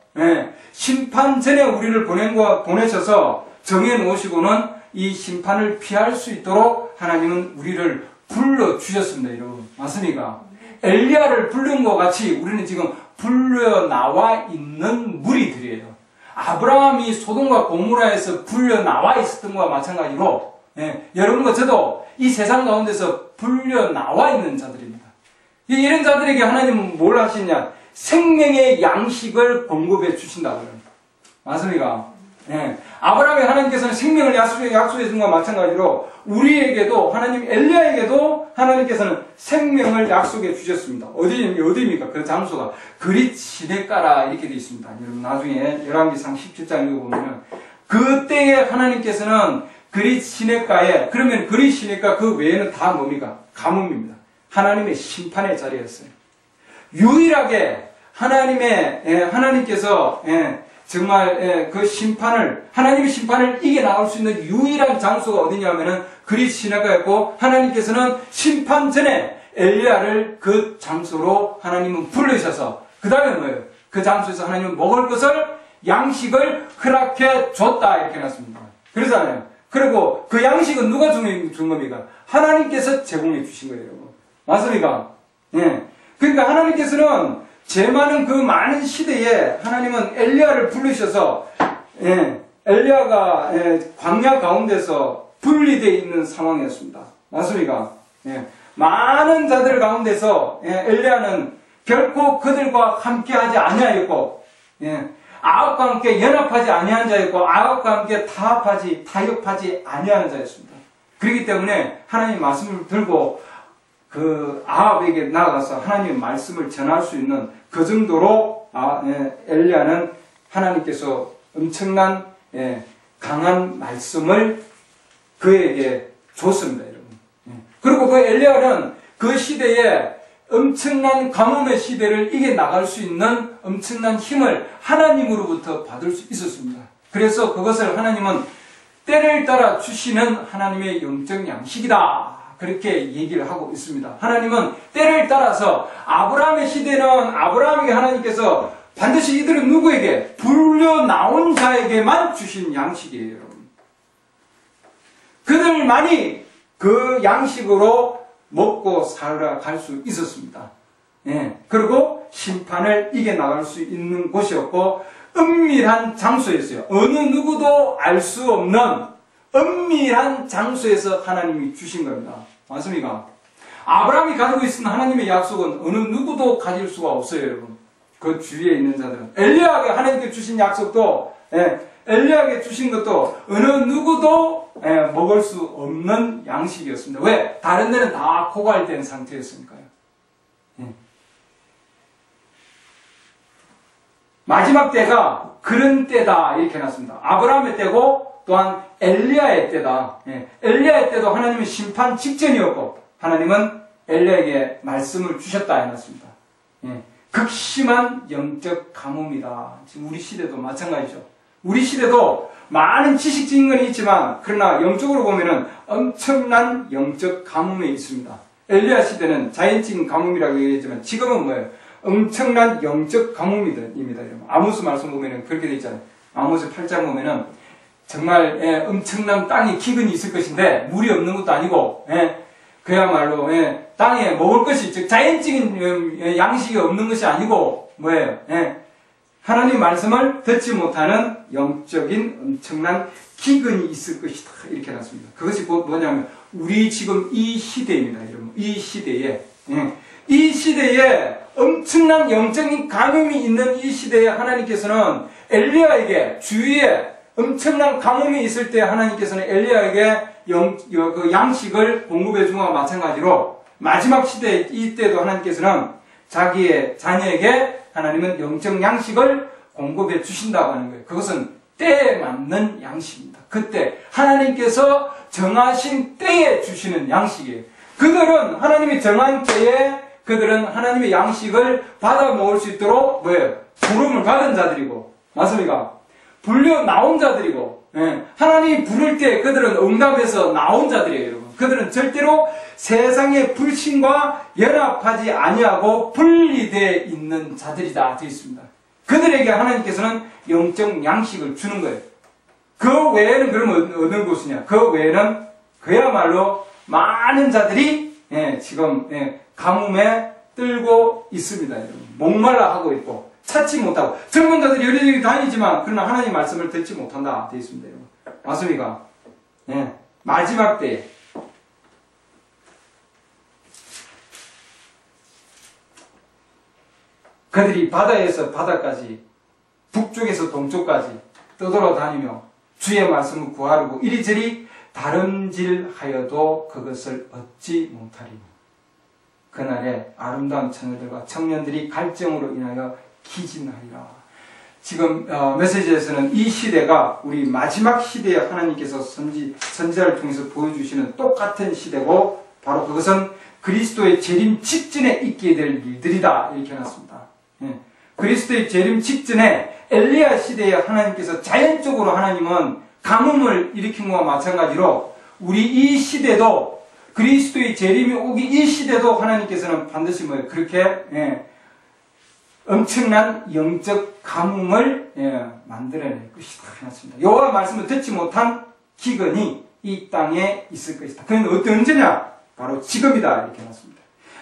심판 전에 우리를 보내셔서 정해놓으시고는 이 심판을 피할 수 있도록 하나님은 우리를 불러주셨습니다. 여러분 맞습니까? 엘리야를 부른 것 같이 우리는 지금 불려 나와 있는 무리들이에요. 아브라함이 소돔과 고모라에서 불려 나와 있었던 것과 마찬가지로 여러분과 저도 이 세상 가운데서 불려 나와 있는 자들입니다. 이런 자들에게 하나님은 뭘 하시냐? 생명의 양식을 공급해 주신다고 합니다. 맞습니까? 아브라함의 하나님께서는 생명을 약속해 준 것과 마찬가지로 우리에게도 하나님 엘리야에게도 하나님께서는 생명을 약속해 주셨습니다. 어디입니까? 그 장소가 그릿 시내가라 이렇게 되어 있습니다. 여러분 나중에 열왕기상 17장 읽어보면은 그때에 하나님께서는 그릿 시내가에 그러면 그릿 시내가 그 외에는 다 뭡니까? 가뭄입니다. 하나님의 심판의 자리였어요. 유일하게 하나님께서 정말 그 심판을 하나님의 심판을 이겨나갈 수 있는 유일한 장소가 어디냐면은 그릿 시내가였고 하나님께서는 심판 전에 엘리야를 그 장소로 하나님은 부르셔서 그 다음에 뭐예요? 그 장소에서 하나님은 먹을 것을 양식을 허락해 줬다 이렇게 해놨습니다. 그러잖아요. 그리고 그 양식은 누가 준 겁니까? 하나님께서 제공해 주신 거예요. 여러분. 맞습니까? 그러니까 하나님께서는 제 많은 그 많은 시대에 하나님은 엘리야를 부르셔서 엘리야가 광야 가운데서 분리되어 있는 상황이었습니다. 맞습니까? 많은 자들 가운데서 엘리야는 결코 그들과 함께하지 아니하였고 아합과 함께 연합하지 아니한 자였고 아합과 함께 타협하지 아니하는 자였습니다. 그렇기 때문에 하나님 말씀을 들고 그 아합에게 나아가서 하나님의 말씀을 전할 수 있는 그 정도로 엘리야는 하나님께서 엄청난 강한 말씀을 그에게 줬습니다, 여러분. 그리고 그 엘리야는 그 시대에 엄청난 가뭄의 시대를 이겨나갈 수 있는 엄청난 힘을 하나님으로부터 받을 수 있었습니다. 그래서 그것을 하나님은 때를 따라 주시는 하나님의 영적 양식이다. 그렇게 얘기를 하고 있습니다. 하나님은 때를 따라서 아브라함의 시대는 아브라함에게 하나님께서 반드시 이들은 누구에게? 불려 나온 자에게만 주신 양식이에요, 여러분. 그들만이 그 양식으로 먹고 살아갈 수 있었습니다. 그리고 심판을 이겨나갈 수 있는 곳이었고 은밀한 장소였어요. 어느 누구도 알 수 없는 은밀한 장소에서 하나님이 주신 겁니다. 맞습니까? 아브라함이 가지고 있는 하나님의 약속은 어느 누구도 가질 수가 없어요, 여러분. 그 주위에 있는 자들은. 엘리야에게 하나님께 주신 약속도, 엘리야에게 주신 것도 어느 누구도 먹을 수 없는 양식이었습니다. 왜? 다른 데는 다 고갈된 상태였으니까요. 마지막 때가 그런 때다 이렇게 해놨습니다. 아브라함의 때고 또한 엘리야의 때다. 엘리야의 때도 하나님은 심판 직전이었고 하나님은 엘리야에게 말씀을 주셨다 해놨습니다. 극심한 영적 가뭄이다. 지금 우리 시대도 마찬가지죠. 우리 시대도 많은 지식적인 건 있지만 그러나 영적으로 보면은 엄청난 영적 가뭄에 있습니다. 엘리야 시대는 자연적인 가뭄이라고 얘기했지만 지금은 뭐예요? 엄청난 영적 가뭄입니다. 아모스 말씀 보면은 그렇게 되어 있잖아요. 아모스 8장 보면은 정말 엄청난 땅에 기근이 있을 것인데 물이 없는 것도 아니고 그야말로 땅에 먹을 것이 즉 자연적인 양식이 없는 것이 아니고 뭐예요? 하나님 말씀을 듣지 못하는 영적인 엄청난 기근이 있을 것이다 이렇게 해놨습니다. 그것이 뭐냐면 우리 지금 이 시대입니다. 여러분. 이 시대에 엄청난 영적인 가뭄이 있는 이 시대에 하나님께서는 엘리야에게 주위에 엄청난 가뭄이 있을 때 하나님께서는 엘리야에게 그 양식을 공급해 준 것과 마찬가지로 마지막 시대 이때도 하나님께서는 자기의 자녀에게 하나님은 영적 양식을 공급해 주신다고 하는 거예요. 그것은 때에 맞는 양식입니다. 그때 하나님께서 정하신 때에 주시는 양식이에요. 그들은 하나님이 정한 때에 그들은 하나님의 양식을 받아 먹을 수 있도록 뭐예요? 부름을 받은 자들이고, 맞습니까? 불려 나온 자들이고, 예. 하나님이 부를 때 그들은 응답해서 나온 자들이에요, 여러분. 그들은 절대로 세상의 불신과 연합하지 아니하고 분리되어 있는 자들이다 되어 있습니다. 그들에게 하나님께서는 영적 양식을 주는 거예요. 그 외에는 그러면 어느 곳이냐? 그 외에는 그야말로 많은 자들이 지금 가뭄에 떨고 있습니다. 여러분. 목말라 하고 있고 찾지 못하고 젊은 자들이 여기저기 다니지만 그러나 하나님 말씀을 듣지 못한다 되어 있습니다. 여러분. 맞습니까? 마지막 때에 그들이 바다에서 바다까지 북쪽에서 동쪽까지 떠돌아다니며 주의 말씀을 구하려고 이리저리 다름질하여도 그것을 얻지 못하리니 그날에 아름다운 처녀들과 청년들이 갈증으로 인하여 기진하리라. 지금 메시지에서는 이 시대가 우리 마지막 시대에 하나님께서 선지자를 통해서 보여주시는 똑같은 시대고 바로 그것은 그리스도의 재림 직전에 있게 될 일들이다 이렇게 해놨습니다. 그리스도의 재림 직전에 엘리야 시대에 하나님께서 자연적으로 하나님은 가뭄을 일으킨 것과 마찬가지로 우리 이 시대도 그리스도의 재림이 오기 이 시대도 하나님께서는 반드시 뭐예요? 그렇게 엄청난 영적 가뭄을 만들어낼 것이다 해놨습니다. 여호와 말씀을 듣지 못한 기근이 이 땅에 있을 것이다. 그건 언제냐? 바로 지금이다 이렇게 해놨습니다.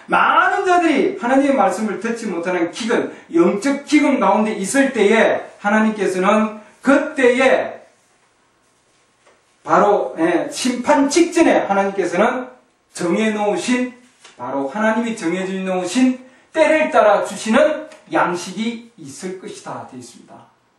많은 자들이 하나님의 말씀을 듣지 못하는 기근, 영적 기근 가운데 있을 때에 하나님께서는 그때에 바로 심판 직전에 하나님께서는 정해놓으신 바로 하나님이 정해놓으신 때를 따라 주시는 양식이 있을 것이다 되어 있습니다.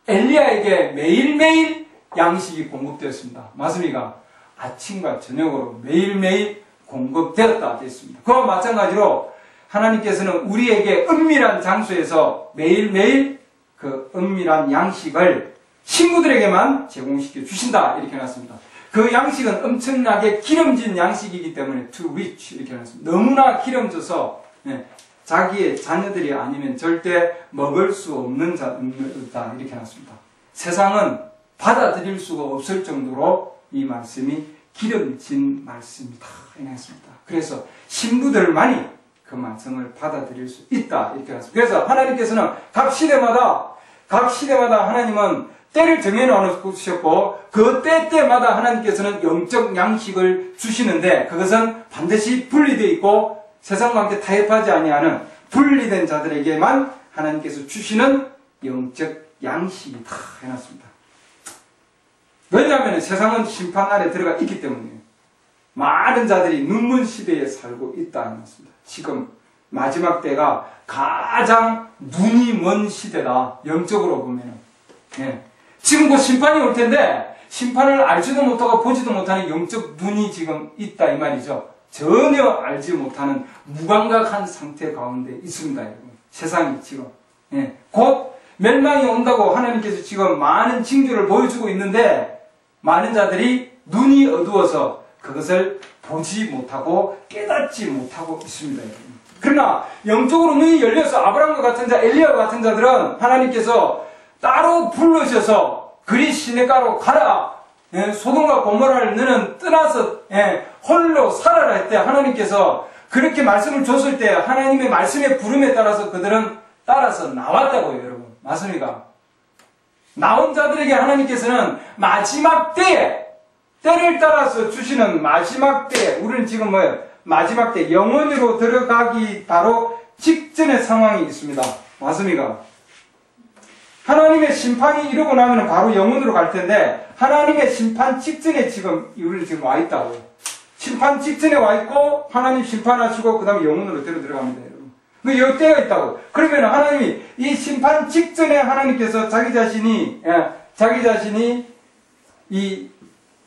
엘리야에게 매일매일 양식이 공급되었습니다. 맞습니까? 아침과 저녁으로 매일매일 공급되었다 되어 있습니다. 그와 마찬가지로 하나님께서는 우리에게 은밀한 장소에서 매일매일 그 은밀한 양식을 친구들에게만 제공시켜 주신다 이렇게 해놨습니다. 그 양식은 엄청나게 기름진 양식이기 때문에 too rich 이렇게 해놨습니다. 너무나 기름져서 자기의 자녀들이 아니면 절대 먹을 수 없는 자다 이렇게 해놨습니다. 세상은 받아들일 수가 없을 정도로 이 말씀이 기름진 말씀이다 이렇게 했습니다. 그래서 신부들만이 그 말씀을 받아들일 수 있다 이렇게 했습니다. 그래서 하나님께서는 각 시대마다 하나님은 때를 정해놓으셨고 그 때마다 하나님께서는 영적 양식을 주시는데 그것은 반드시 분리되어 있고 세상과 함께 타협하지 아니하는 분리된 자들에게만 하나님께서 주시는 영적 양식이다 해놨습니다. 왜냐하면 세상은 심판 아래 들어가 있기 때문이에요. 많은 자들이 눈먼 시대에 살고 있다 해놨습니다. 지금 마지막 때가 가장 눈이 먼 시대다. 영적으로 보면은. 지금 곧 심판이 올 텐데 심판을 알지도 못하고 보지도 못하는 영적 눈이 지금 있다 이 말이죠. 전혀 알지 못하는 무감각한 상태 가운데 있습니다. 여러분. 세상이 지금 곧 멸망이 온다고 하나님께서 지금 많은 징조를 보여주고 있는데 많은 자들이 눈이 어두워서 그것을 보지 못하고 깨닫지 못하고 있습니다. 여러분. 그러나 영적으로 눈이 열려서 아브라함과 같은 자, 엘리야와 같은 자들은 하나님께서 따로 불러셔서 그리 시내가로 가라. 소돔과 고모라를 너는 떠나서 홀로 살아라 할 때 하나님께서 그렇게 말씀을 줬을 때 하나님의 말씀의 부름에 따라서 그들은 따라서 나왔다고요, 여러분. 맞습니까? 나온 자들에게 하나님께서는 마지막 때에 때를 따라서 주시는 마지막 때에 우리는 지금 뭐예요? 마지막 때 영원으로 들어가기 바로 직전의 상황이 있습니다. 맞습니까? 하나님의 심판이 이루고 나면 바로 영원으로 갈 텐데 하나님의 심판 직전에 지금 우리는 지금 와 있다고요. 심판 직전에 와 있고 하나님 심판하시고 그 다음에 영원으로 들어갑니다. 여러분. 그 때가 있다고. 그러면 하나님이 이 심판 직전에 하나님께서 자기 자신이 이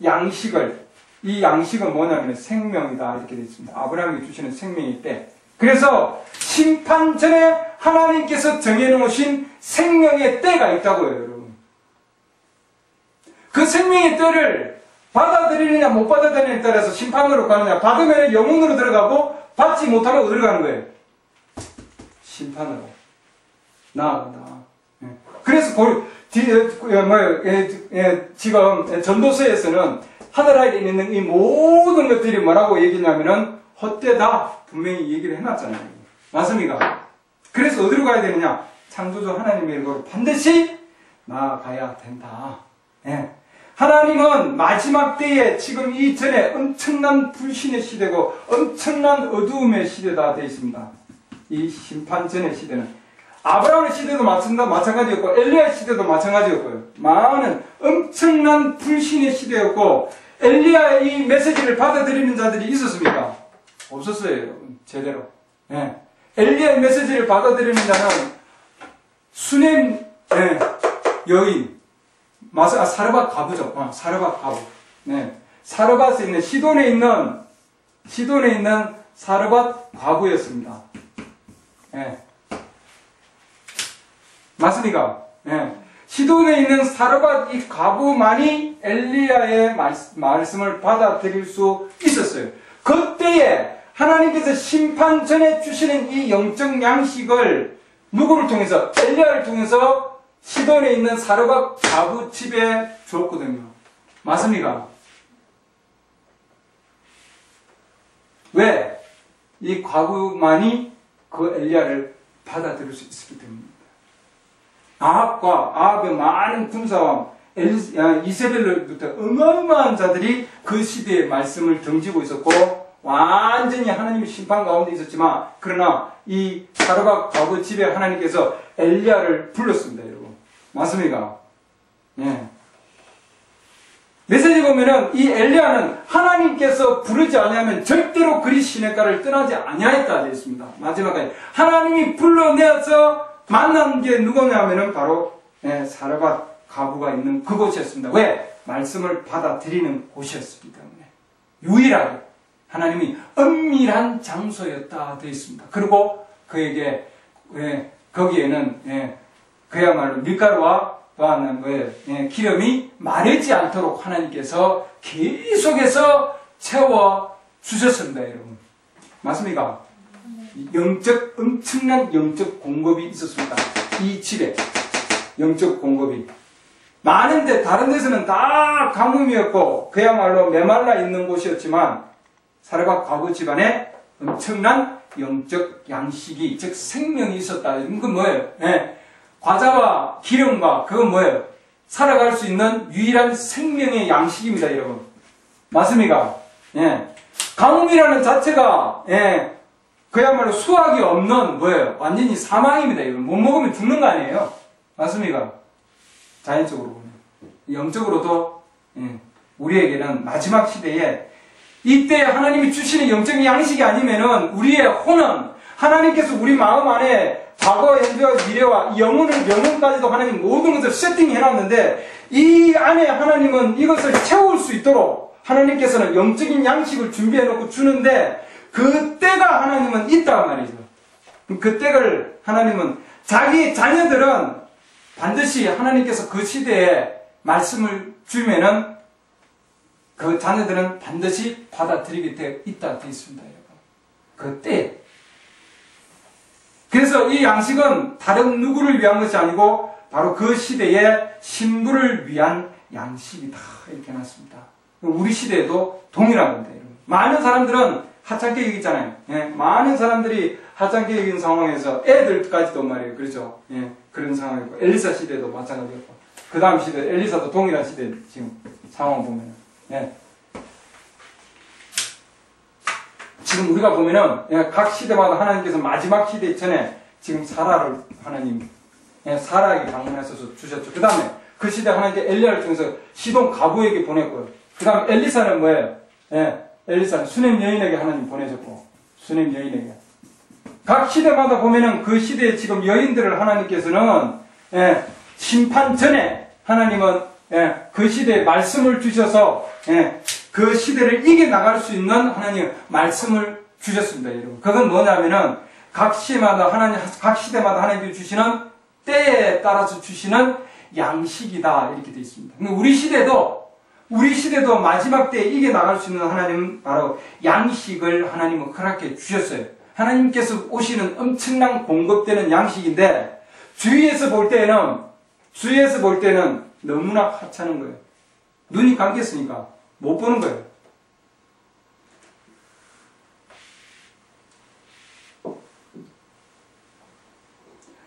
양식은 뭐냐면 생명이다 이렇게 되어 있습니다. 아브라함이 주시는 생명일 때. 그래서 심판 전에 하나님께서 정해놓으신 생명의 때가 있다고요, 여러분. 그 생명의 때를 받아들이느냐 못 받아들이느냐에 따라서 심판으로 가느냐, 받으면 영혼으로 들어가고 받지 못하면 어디로 가는 거예요? 심판으로 나아간다. 그래서 지금 전도서에서는 하늘하에 있는 이 모든 것들이 뭐라고 얘기냐면은 헛되다 분명히 얘기를 해놨잖아요. 맞습니까? 그래서 어디로 가야 되느냐? 창조주 하나님의 일과로 반드시 나아가야 된다. 하나님은 마지막 때에 지금 이전에 엄청난 불신의 시대고 엄청난 어두움의 시대다 되어 있습니다. 이 심판 전의 시대는 아브라함의 시대도 마찬가지였고 엘리야의 시대도 마찬가지였고요. 많은 엄청난 불신의 시대였고 엘리야의 이 메시지를 받아들이는 자들이 있었습니까? 없었어요. 제대로. 엘리야의 메시지를 받아들이는 자는 수넴 여인 사르밧 가부죠. 사르밧 가부. 사르밧에 있는 시돈에 있는 사르밧 가부였습니다. 맞습니까? 시돈에 있는 사르밧 이 가부만이 엘리야의 말씀을 받아들일 수 있었어요. 그때에 하나님께서 심판 전에 주시는 이 영적 양식을 누구를 통해서? 엘리야를 통해서 시돈에 있는 사르밧 가부 집에 주었거든요. 맞습니까? 왜? 이 가부만이 그 엘리야를 받아들일 수 있었기 때문입니다. 아합의 많은 군사와 이세벨로부터 어마어마한 자들이 그 시대의 말씀을 등지고 있었고 완전히 하나님의 심판 가운데 있었지만 그러나 이 사르밧 가부 집에 하나님께서 엘리야를 불렀습니다. 여러분. 맞습니까? 메시지 보면은 이 엘리야는 하나님께서 부르지 아니하면 절대로 그리 시냇가를 떠나지 아니하였다 되어 있습니다. 마지막까지 하나님이 불러내어서 만난 게 누구냐면은 바로 사르밧 가부가 있는 그곳이었습니다. 왜? 말씀을 받아들이는 곳이었기 때문에 유일하게 하나님이 은밀한 장소였다 되어 있습니다. 그리고 그에게 거기에는 그야말로 밀가루와 기름이 마르지 않도록 하나님께서 계속해서 채워 주셨습니다, 여러분. 맞습니까? 엄청난 영적 공급이 있었습니다. 이 집에 영적 공급이 많은데 다른 데서는 다 가뭄이었고 그야말로 메말라 있는 곳이었지만 사르밧 가부 집안에 엄청난 영적 양식이 즉 생명이 있었다. 이건 뭐예요? 과자와 기름과 그건 뭐예요? 살아갈 수 있는 유일한 생명의 양식입니다, 여러분. 맞습니까? 가뭄이라는 자체가 그야말로 수확이 없는 뭐예요? 완전히 사망입니다. 이거 못 먹으면 죽는 거 아니에요? 맞습니까? 자연적으로 보면. 영적으로도 우리에게는 마지막 시대에 이때 하나님이 주시는 영적인 양식이 아니면은 우리의 혼은 하나님께서 우리 마음 안에 과거, 현재와 미래와 영혼까지도 하나님 모든 것을 세팅해놨는데 이 안에 하나님은 이것을 채울 수 있도록 하나님께서는 영적인 양식을 준비해놓고 주는데 그 때가 하나님은 있단 말이죠. 그 때를 하나님은 자기 자녀들은 반드시 하나님께서 그 시대에 말씀을 주면은 그 자녀들은 반드시 받아들이게 되어 있다 되어 있습니다, 여러분. 그 때. 그래서 이 양식은 다른 누구를 위한 것이 아니고 바로 그 시대의 신부를 위한 양식이다 이렇게 해놨습니다. 우리 시대에도 동일한 겁니다, 여러분. 많은 사람들은 하찮게 여기잖아요. 많은 사람들이 하찮게 여긴 상황에서 애들까지도 말이에요. 그렇죠? 그런 상황이고 엘리사 시대도 마찬가지였고 그 다음 시대 엘리사도 동일한 시대 지금 상황 보면은 지금 우리가 보면은 각 시대마다 하나님께서 마지막 시대 전에 지금 사라를 하나님 사라에게 방문하셔서 주셨죠. 그 다음에 그 시대 하나님께 엘리야를 통해서 시돈 가부에게 보냈고요. 그 다음 엘리사는 뭐예요? 엘리사는 수넴 여인에게 하나님 보내셨고 수넴 여인에게 각 시대마다 보면은 그 시대에 지금 여인들을 하나님께서는 심판 전에 하나님은 그 시대에 말씀을 주셔서 그 시대를 이겨나갈 수 있는 하나님 말씀을 주셨습니다, 여러분. 그건 뭐냐면은 각 시대마다 하나님이 주시는 때에 따라서 주시는 양식이다 이렇게 되어 있습니다. 우리 시대도 마지막 때에 이겨나갈 수 있는 하나님은 바로 양식을 하나님은 허락해 주셨어요. 하나님께서 오시는 엄청난 공급되는 양식인데 주위에서 볼 때는 너무나 하찮은 거예요. 눈이 감겼으니까 못 보는 거예요.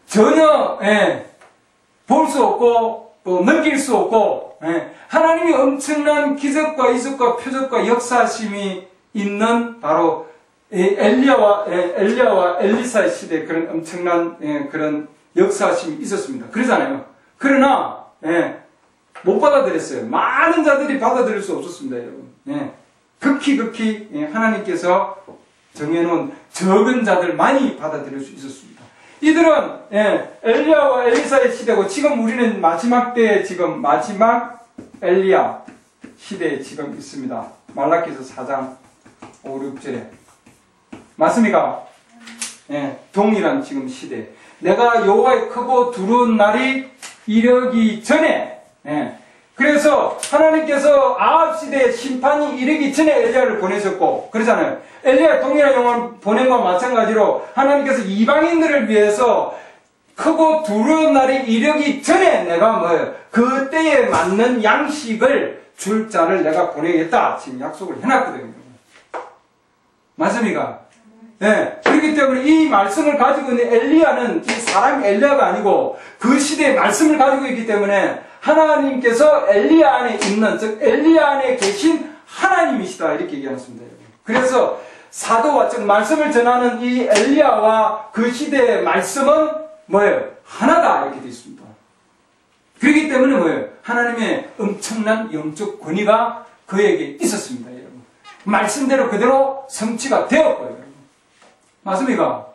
전혀 볼 수 없고 또 느낄 수 없고 하나님이 엄청난 기적과 이적과 표적과 역사심이 있는 바로 엘리야와 엘리사의 시대에 그런 엄청난 그런 역사심이 있었습니다. 그러잖아요. 그러나 못 받아들였어요. 많은 자들이 받아들일 수 없었습니다, 여러분. 극히 하나님께서 정해놓은 적은 자들만이 받아들일 수 있었습니다. 이들은 엘리야와 엘리사의 시대고 지금 우리는 마지막 때에 지금 마지막 엘리야 시대에 지금 있습니다. 말라기서 4장 5, 6절에 맞습니까? 동일한 지금 시대. 내가 여호와의 크고 두려운 날이 이르기 전에 그래서 하나님께서 아합 시대의 심판이 이르기 전에 엘리야를 보내셨고 그러잖아요. 엘리야 동일한 영혼 보낸 것과 마찬가지로 하나님께서 이방인들을 위해서 크고 두려운 날이 이르기 전에 내가 그 때에 맞는 양식을 줄 자를 내가 보내겠다 지금 약속을 해놨거든요. 맞습니까? 그렇기 때문에 이 말씀을 가지고 있는 엘리야는 이 사람이 엘리야가 아니고 그 시대의 말씀을 가지고 있기 때문에 하나님께서 엘리야 안에 있는, 즉 엘리야 안에 계신 하나님이시다 이렇게 얘기하셨습니다. 그래서 사도와 즉 말씀을 전하는 이 엘리야와 그 시대의 말씀은 하나다 이렇게 되어 있습니다. 그렇기 때문에 하나님의 엄청난 영적 권위가 그에게 있었습니다. 여러분. 말씀대로 그대로 성취가 되었고요. 여러분. 맞습니까?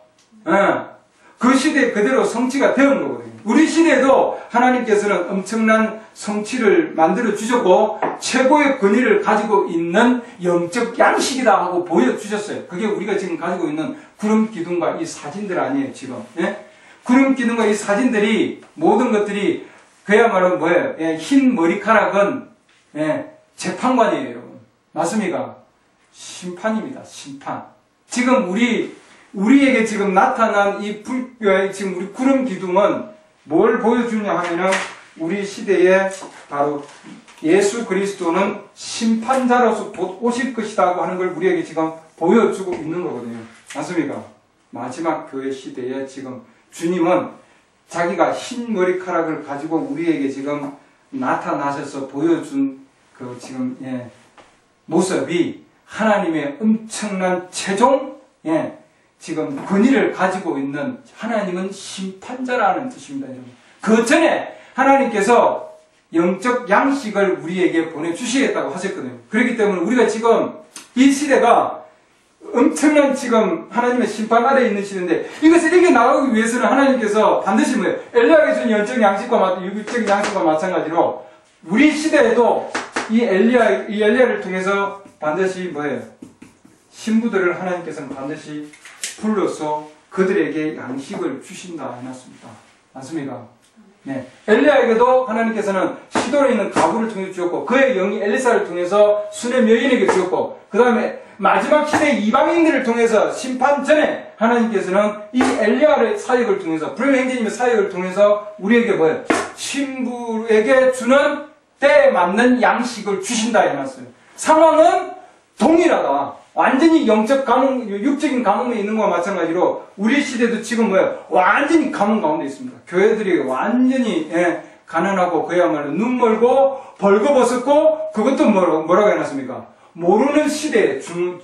그 시대에 그대로 성취가 되는 거거든요. 우리 시대에도 하나님께서는 엄청난 성취를 만들어 주셨고 최고의 권위를 가지고 있는 영적 양식이다 하고 보여주셨어요. 그게 우리가 지금 가지고 있는 구름 기둥과 이 사진들 아니에요 지금. 구름 기둥과 이 사진들이 모든 것들이 그야말로 흰 머리카락은 재판관이에요 여러분. 맞습니까? 심판입니다. 심판. 지금 우리에게 지금 나타난 지금 우리 구름 기둥은 뭘 보여주냐 하면은 우리 시대에 바로 예수 그리스도는 심판자로서 곧 오실 것이다 하는 걸 우리에게 지금 보여주고 있는 거거든요. 맞습니까? 마지막 교회 시대에 지금 주님은 자기가 흰 머리카락을 가지고 우리에게 지금 나타나셔서 보여준 그 지금 모습이 하나님의 엄청난 최종 지금 권위를 가지고 있는 하나님은 심판자라는 뜻입니다. 그 전에 하나님께서 영적 양식을 우리에게 보내주시겠다고 하셨거든요. 그렇기 때문에 우리가 지금 이 시대가 엄청난 지금 하나님의 심판 아래에 있는 시대인데 이것을 이겨나가기 위해서는 하나님께서 반드시 엘리야에게 준 영적 양식과 육적 양식과 마찬가지로 우리 시대에도 이 엘리야를 통해서 반드시 신부들을 하나님께서는 반드시 불러서 그들에게 양식을 주신다 해놨습니다. 맞습니까? 엘리야에게도 하나님께서는 시도에 있는 가부를 통해 주셨고 그의 영이 엘리사를 통해서 수넴 여인에게 주셨고 그 다음에 마지막 시대 이방인들을 통해서 심판 전에 하나님께서는 이 엘리야의 사역을 통해서 불행행제님의 사역을 통해서 우리에게 신부에게 주는 때에 맞는 양식을 주신다 해놨어요. 상황은 동일하다. 완전히 영적 가뭄, 육적인 가뭄에 있는 것과 마찬가지로 우리 시대도 지금 완전히 가뭄 가운데 있습니다. 교회들이 완전히 가난하고 그야말로 눈 멀고 벌거벗었고 그것도 뭐라고 해놨습니까? 모르는 시대에 지금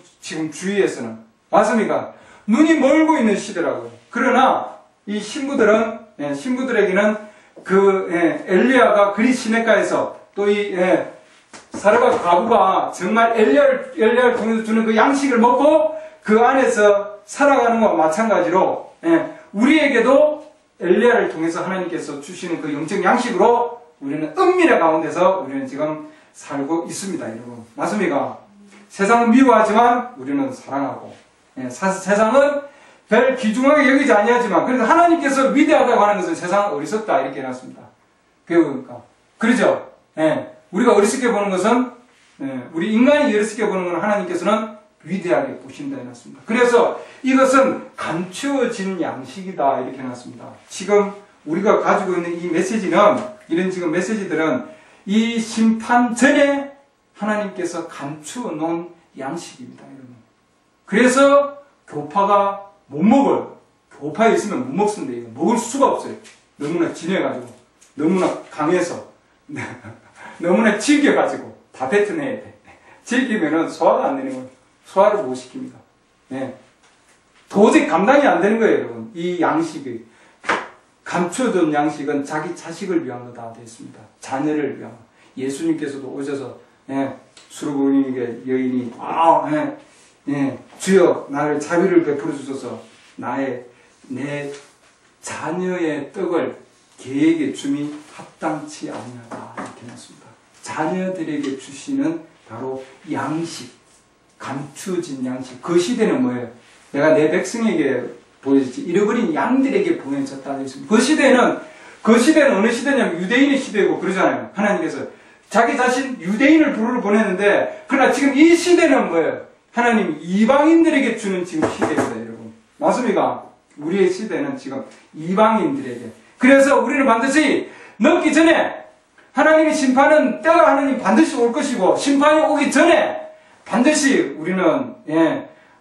주위에서는 맞습니까? 눈이 멀고 있는 시대라고요. 그러나 이 신부들에게는 엘리야가 그리 시냇가에서 또 이 사르밧 과부가 정말 엘리야를 통해서 주는 그 양식을 먹고 그 안에서 살아가는 것과 마찬가지로 우리에게도 엘리야를 통해서 하나님께서 주시는 그 영적 양식으로 우리는 은밀의 가운데서 우리는 지금 살고 있습니다, 여러분. 맞습니까? 세상은 미워하지만 우리는 사랑하고 세상은 별 귀중하게 여기지 아니하지만 그래서 하나님께서 위대하다고 하는 것은 세상은 어리석다 이렇게 해놨습니다. 배우니까. 그러죠? 예. 우리가 어리석게 보는 것은, 예. 우리 인간이 어리석게 보는 것은 하나님께서는 위대하게 보신다 해놨습니다. 그래서 이것은 감추어진 양식이다 이렇게 해놨습니다. 지금 우리가 가지고 있는 이 메시지는, 이런 지금 메시지들은 이 심판 전에 하나님께서 감추어 놓은 양식입니다, 여러분. 그래서 교파가 못 먹어요. 교파에 있으면 못 먹습니다. 이거 먹을 수가 없어요. 너무나 진해가지고, 너무나 강해서, 너무나 질겨가지고 다 뱉어내야 돼. 질기면은 소화가 안 되는 거예요. 소화를 못 시킵니다. 네. 도저히 감당이 안 되는 거예요, 여러분. 이 양식이. 감춰둔 양식은 자기 자식을 위한 거다 되어 있습니다. 자녀를 위한 거. 예수님께서도 오셔서, 수르보니게 여인이, 주여, 나를 자비를 베풀어 주소서, 내 자녀의 떡을 개에게 줌이 합당치 아니하다. 이렇게 했습니다. 자녀들에게 주시는 바로 양식, 감추어진 양식. 그 시대는 뭐예요? 내가 내 백성에게 보여줬지. 잃어버린 양들에게 보내졌다. 그 시대는 어느 시대냐면 유대인의 시대고 그러잖아요. 하나님께서 자기 자신 유대인을 부르러 보냈는데, 그러나 지금 이 시대는 뭐예요? 하나님 이방인들에게 주는 지금 시대입니다, 여러분. 맞습니까? 우리의 시대는 지금 이방인들에게. 그래서 우리는 반드시 넘기 전에 하나님의 심판은 때가 하나님 반드시 올 것이고, 심판이 오기 전에 반드시 우리는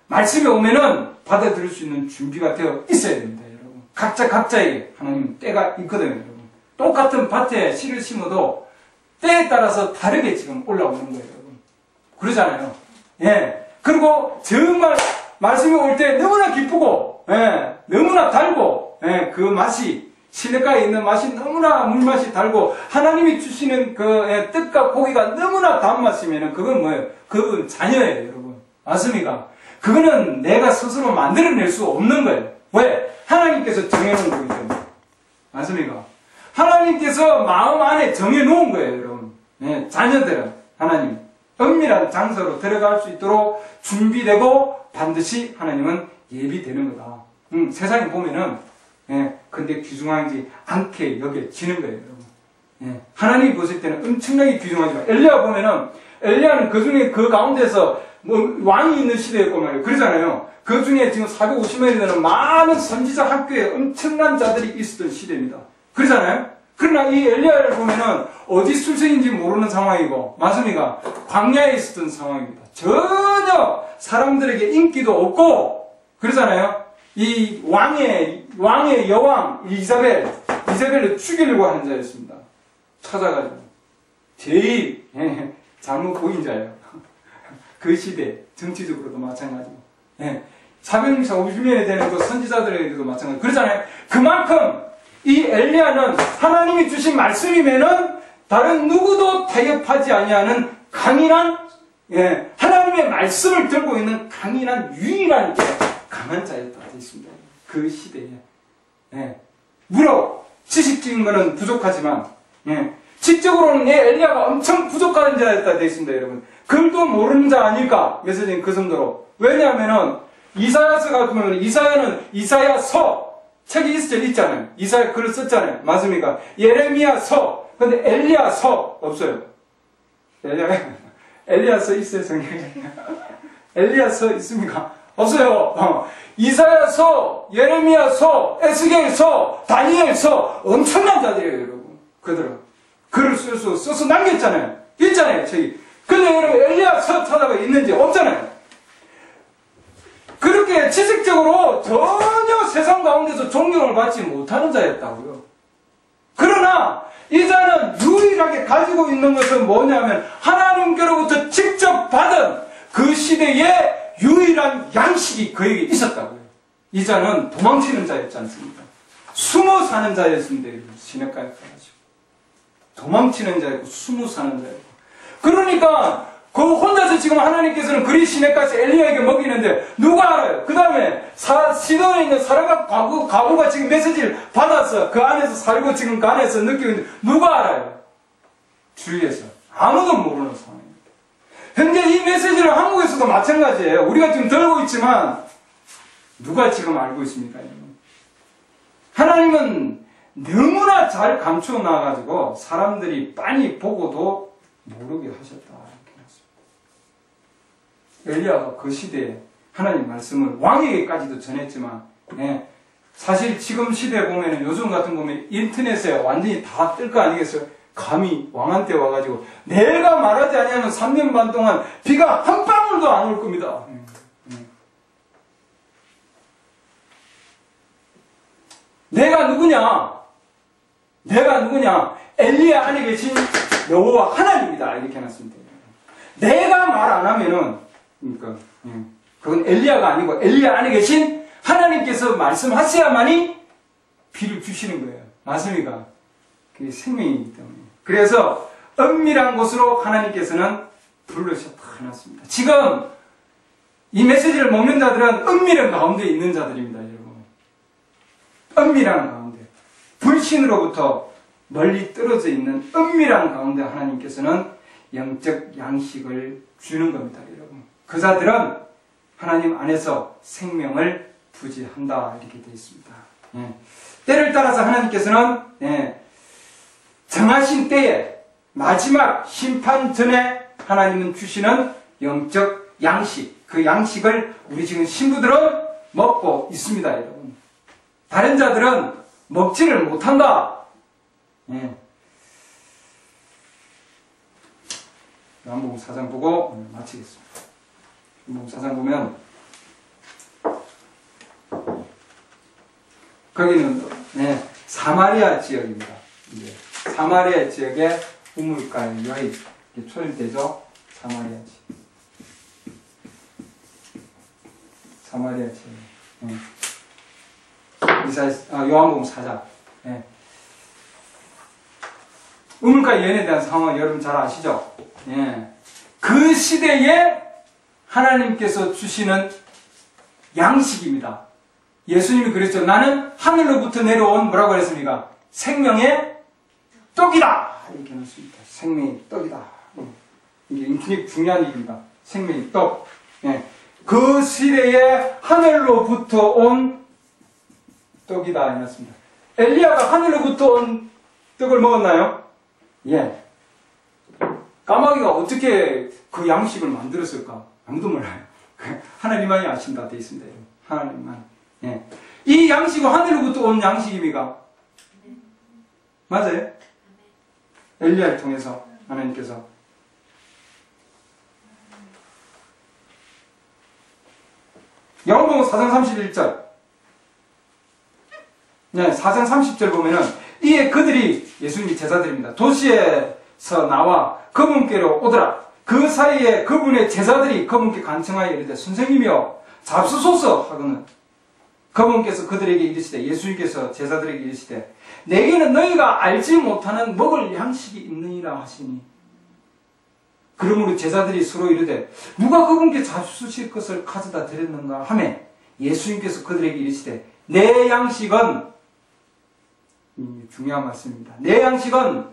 말씀이 오면은 받아들일 수 있는 준비가 되어 있어야 됩니다, 여러분. 각자에게 하나님 때가 있거든요, 여러분. 똑같은 밭에 씨를 심어도 때에 따라서 다르게 지금 올라오는 거예요, 여러분. 그러잖아요. 그리고 정말 말씀이 올 때 너무나 기쁘고, 너무나 달고, 그 맛이, 시냇가에 있는 맛이 너무나 물맛이 달고, 하나님이 주시는 그 뜻과 고기가 너무나 단맛이면은 그건 뭐예요? 그건 자녀예요, 여러분. 맞습니까? 그거는 내가 스스로 만들어낼 수 없는 거예요. 왜? 하나님께서 정해놓은 거기 때문에. 맞습니까? 하나님께서 마음 안에 정해놓은 거예요, 여러분. 자녀들은 하나님 은밀한 장소로 들어갈 수 있도록 준비되고 반드시 하나님은 예비되는 거다. 세상에 보면은 근데 귀중하지 않게 여겨지는 거예요, 여러분. 하나님이 보실 때는 엄청나게 귀중하지만, 엘리야 보면은 엘리야는 그 중에 그 가운데서 왕이 있는 시대였고 말이에요. 그러잖아요. 그 중에 지금 450명이 되는 많은 선지자 학교에 엄청난 자들이 있었던 시대입니다. 그러잖아요. 그러나 이 엘리야를 보면은 어디 출생인지 모르는 상황이고, 맞습니까? 광야에 있었던 상황입니다. 전혀 사람들에게 인기도 없고, 그러잖아요. 이 왕의 여왕 이사벨을 죽이려고 하는 자였습니다. 찾아가지고. 제일 잘못 보인 자예요. 그 시대, 정치적으로도 마찬가지고. 450년이 되는 그 선지자들에게도 마찬가지고. 그렇잖아요. 그만큼 이 엘리야는 하나님이 주신 말씀이면은 다른 누구도 타협하지 아니하는 강인한, 하나님의 말씀을 들고 있는 강인한 유일한 강한 자였다 되어 있습니다. 그 시대에. 물어 지식적인 것은 부족하지만, 지적으로는 엘리야가 엄청 부족한 자였다 되어 있습니다, 여러분. 글도 모르는 자 아닐까? 메시지는 그 정도로. 왜냐하면은 이사야서 같으면 이사야는 이사야서 책이 있잖아요. 이사야 글을 썼잖아요. 맞습니까? 예레미야서. 근데 엘리야서 없어요. 엘리야서 있어요, 성경에. 엘리야서 있습니까? 없어요. 이사야서, 예레미야서, 에스겔서, 다니엘서 엄청난 자들이에요, 여러분. 그들은 글을 써서 남겼잖아요. 있잖아요, 책이. 근데 여러분 엘리야서 찾아가 있는지 없잖아요. 그렇게 지식적으로 전혀 세상 가운데서 존경을 받지 못하는 자였다고요. 그러나 이 자는 유일하게 가지고 있는 것은 뭐냐면 하나님께로부터 직접 받은 그 시대의 유일한 양식이 그에게 있었다고요. 이 자는 도망치는 자였지 않습니까? 숨어 사는 자였습니다. 시냇가에 가가지고 도망치는 자였고 숨어 사는 자였고. 그러니까 그 혼자서 지금 하나님께서는 그리 시냇가에서 엘리야에게 먹이는데 누가 알아요? 그 다음에 시돈에 있는 사라가 과부가 지금 메시지를 받아서 그 안에서 살고 지금 그 안에서 느끼고 있는데 누가 알아요? 주위에서 아무도 모르는 상황입니다. 현재 이 메시지는 한국에서도 마찬가지예요. 우리가 지금 들고 있지만 누가 지금 알고 있습니까? 하나님은 너무나 잘 감추어 놔가지고 사람들이 빤히 보고도 모르게 하셨다. 이렇게 했습니다. 엘리야가 그 시대에 하나님 말씀을 왕에게까지도 전했지만, 사실 지금 시대에 보면은 요즘 같은 거 보면 인터넷에 완전히 다 뜰 거 아니겠어요? 감히 왕한테 와가지고 내가 말하지 아니하면 3년 반 동안 비가 한 방울도 안 올 겁니다. 내가 누구냐? 엘리야 안에 계신 여호와 하나님이다. 이렇게 해놨습니다. 내가 말 안 하면은, 그러니까, 그건 엘리야가 아니고 엘리야 안에 계신 하나님께서 말씀하셔야만이 비를 주시는 거예요. 맞습니까? 그게 생명이기 때문에. 그래서 은밀한 곳으로 하나님께서는 불러셨다 해놨습니다. 지금 이 메시지를 먹는 자들은 은밀한 가운데 있는 자들입니다, 여러분. 은밀한 가운데, 불신으로부터 멀리 떨어져 있는 은밀한 가운데 하나님께서는 영적 양식을 주는 겁니다, 여러분. 그 자들은 하나님 안에서 생명을 부지한다, 이렇게 되어 있습니다. 때를 따라서 하나님께서는 정하신 때에 마지막 심판 전에 하나님은 주시는 영적 양식, 그 양식을 우리 지금 신부들은 먹고 있습니다, 여러분. 다른 자들은 먹지를 못한다. 요한복음 4장 보고 오늘 마치겠습니다. 요한복음 4장 보면 거기는 사마리아 지역입니다. 사마리아 지역의 우물가에 여인 초림되죠. 사마리아 지역. 사마리아 지역. 요한복음 4장. 우물가 여인에 대한 상황 여러분 잘 아시죠? 그 시대에 하나님께서 주시는 양식입니다. 예수님이 그랬죠. 나는 하늘로부터 내려온 뭐라고 그랬습니까? 생명의 떡이다. 이렇게 해놨습니다. 생명의 떡이다. 이게 굉장히 중요한 얘기입니다. 생명의 떡. 그 시대에 하늘로부터 온 떡이다 해놨습니다. 엘리야가 하늘로부터 온 떡을 먹었나요? 예. 까마귀가 어떻게 그 양식을 만들었을까? 아무도 몰라요. 하나님만이 아신다 되어 있습니다. 하나님만. 이 양식은 하늘로부터 온 양식입니까? 맞아요? 엘리야를 통해서 하나님께서 요한복음 4장 31절 4장 30절 보면은 이에 그들이 예수님이 제자들입니다. 도시에서 나와 그분께로 오더라. 그 사이에 그분의 제자들이 그분께 간청하여 이르되 선생님이여 잡수소서 하거늘 그분께서 그들에게 이르시되 예수님께서 제자들에게 이르시되 내게는 너희가 알지 못하는 먹을 양식이 있느니라 하시니 그러므로 제자들이 서로 이르되 누가 그분께 잡수실 것을 가져다 드렸는가 하며 예수님께서 그들에게 이르시되 내 양식은 중요한 말씀입니다. 내 양식은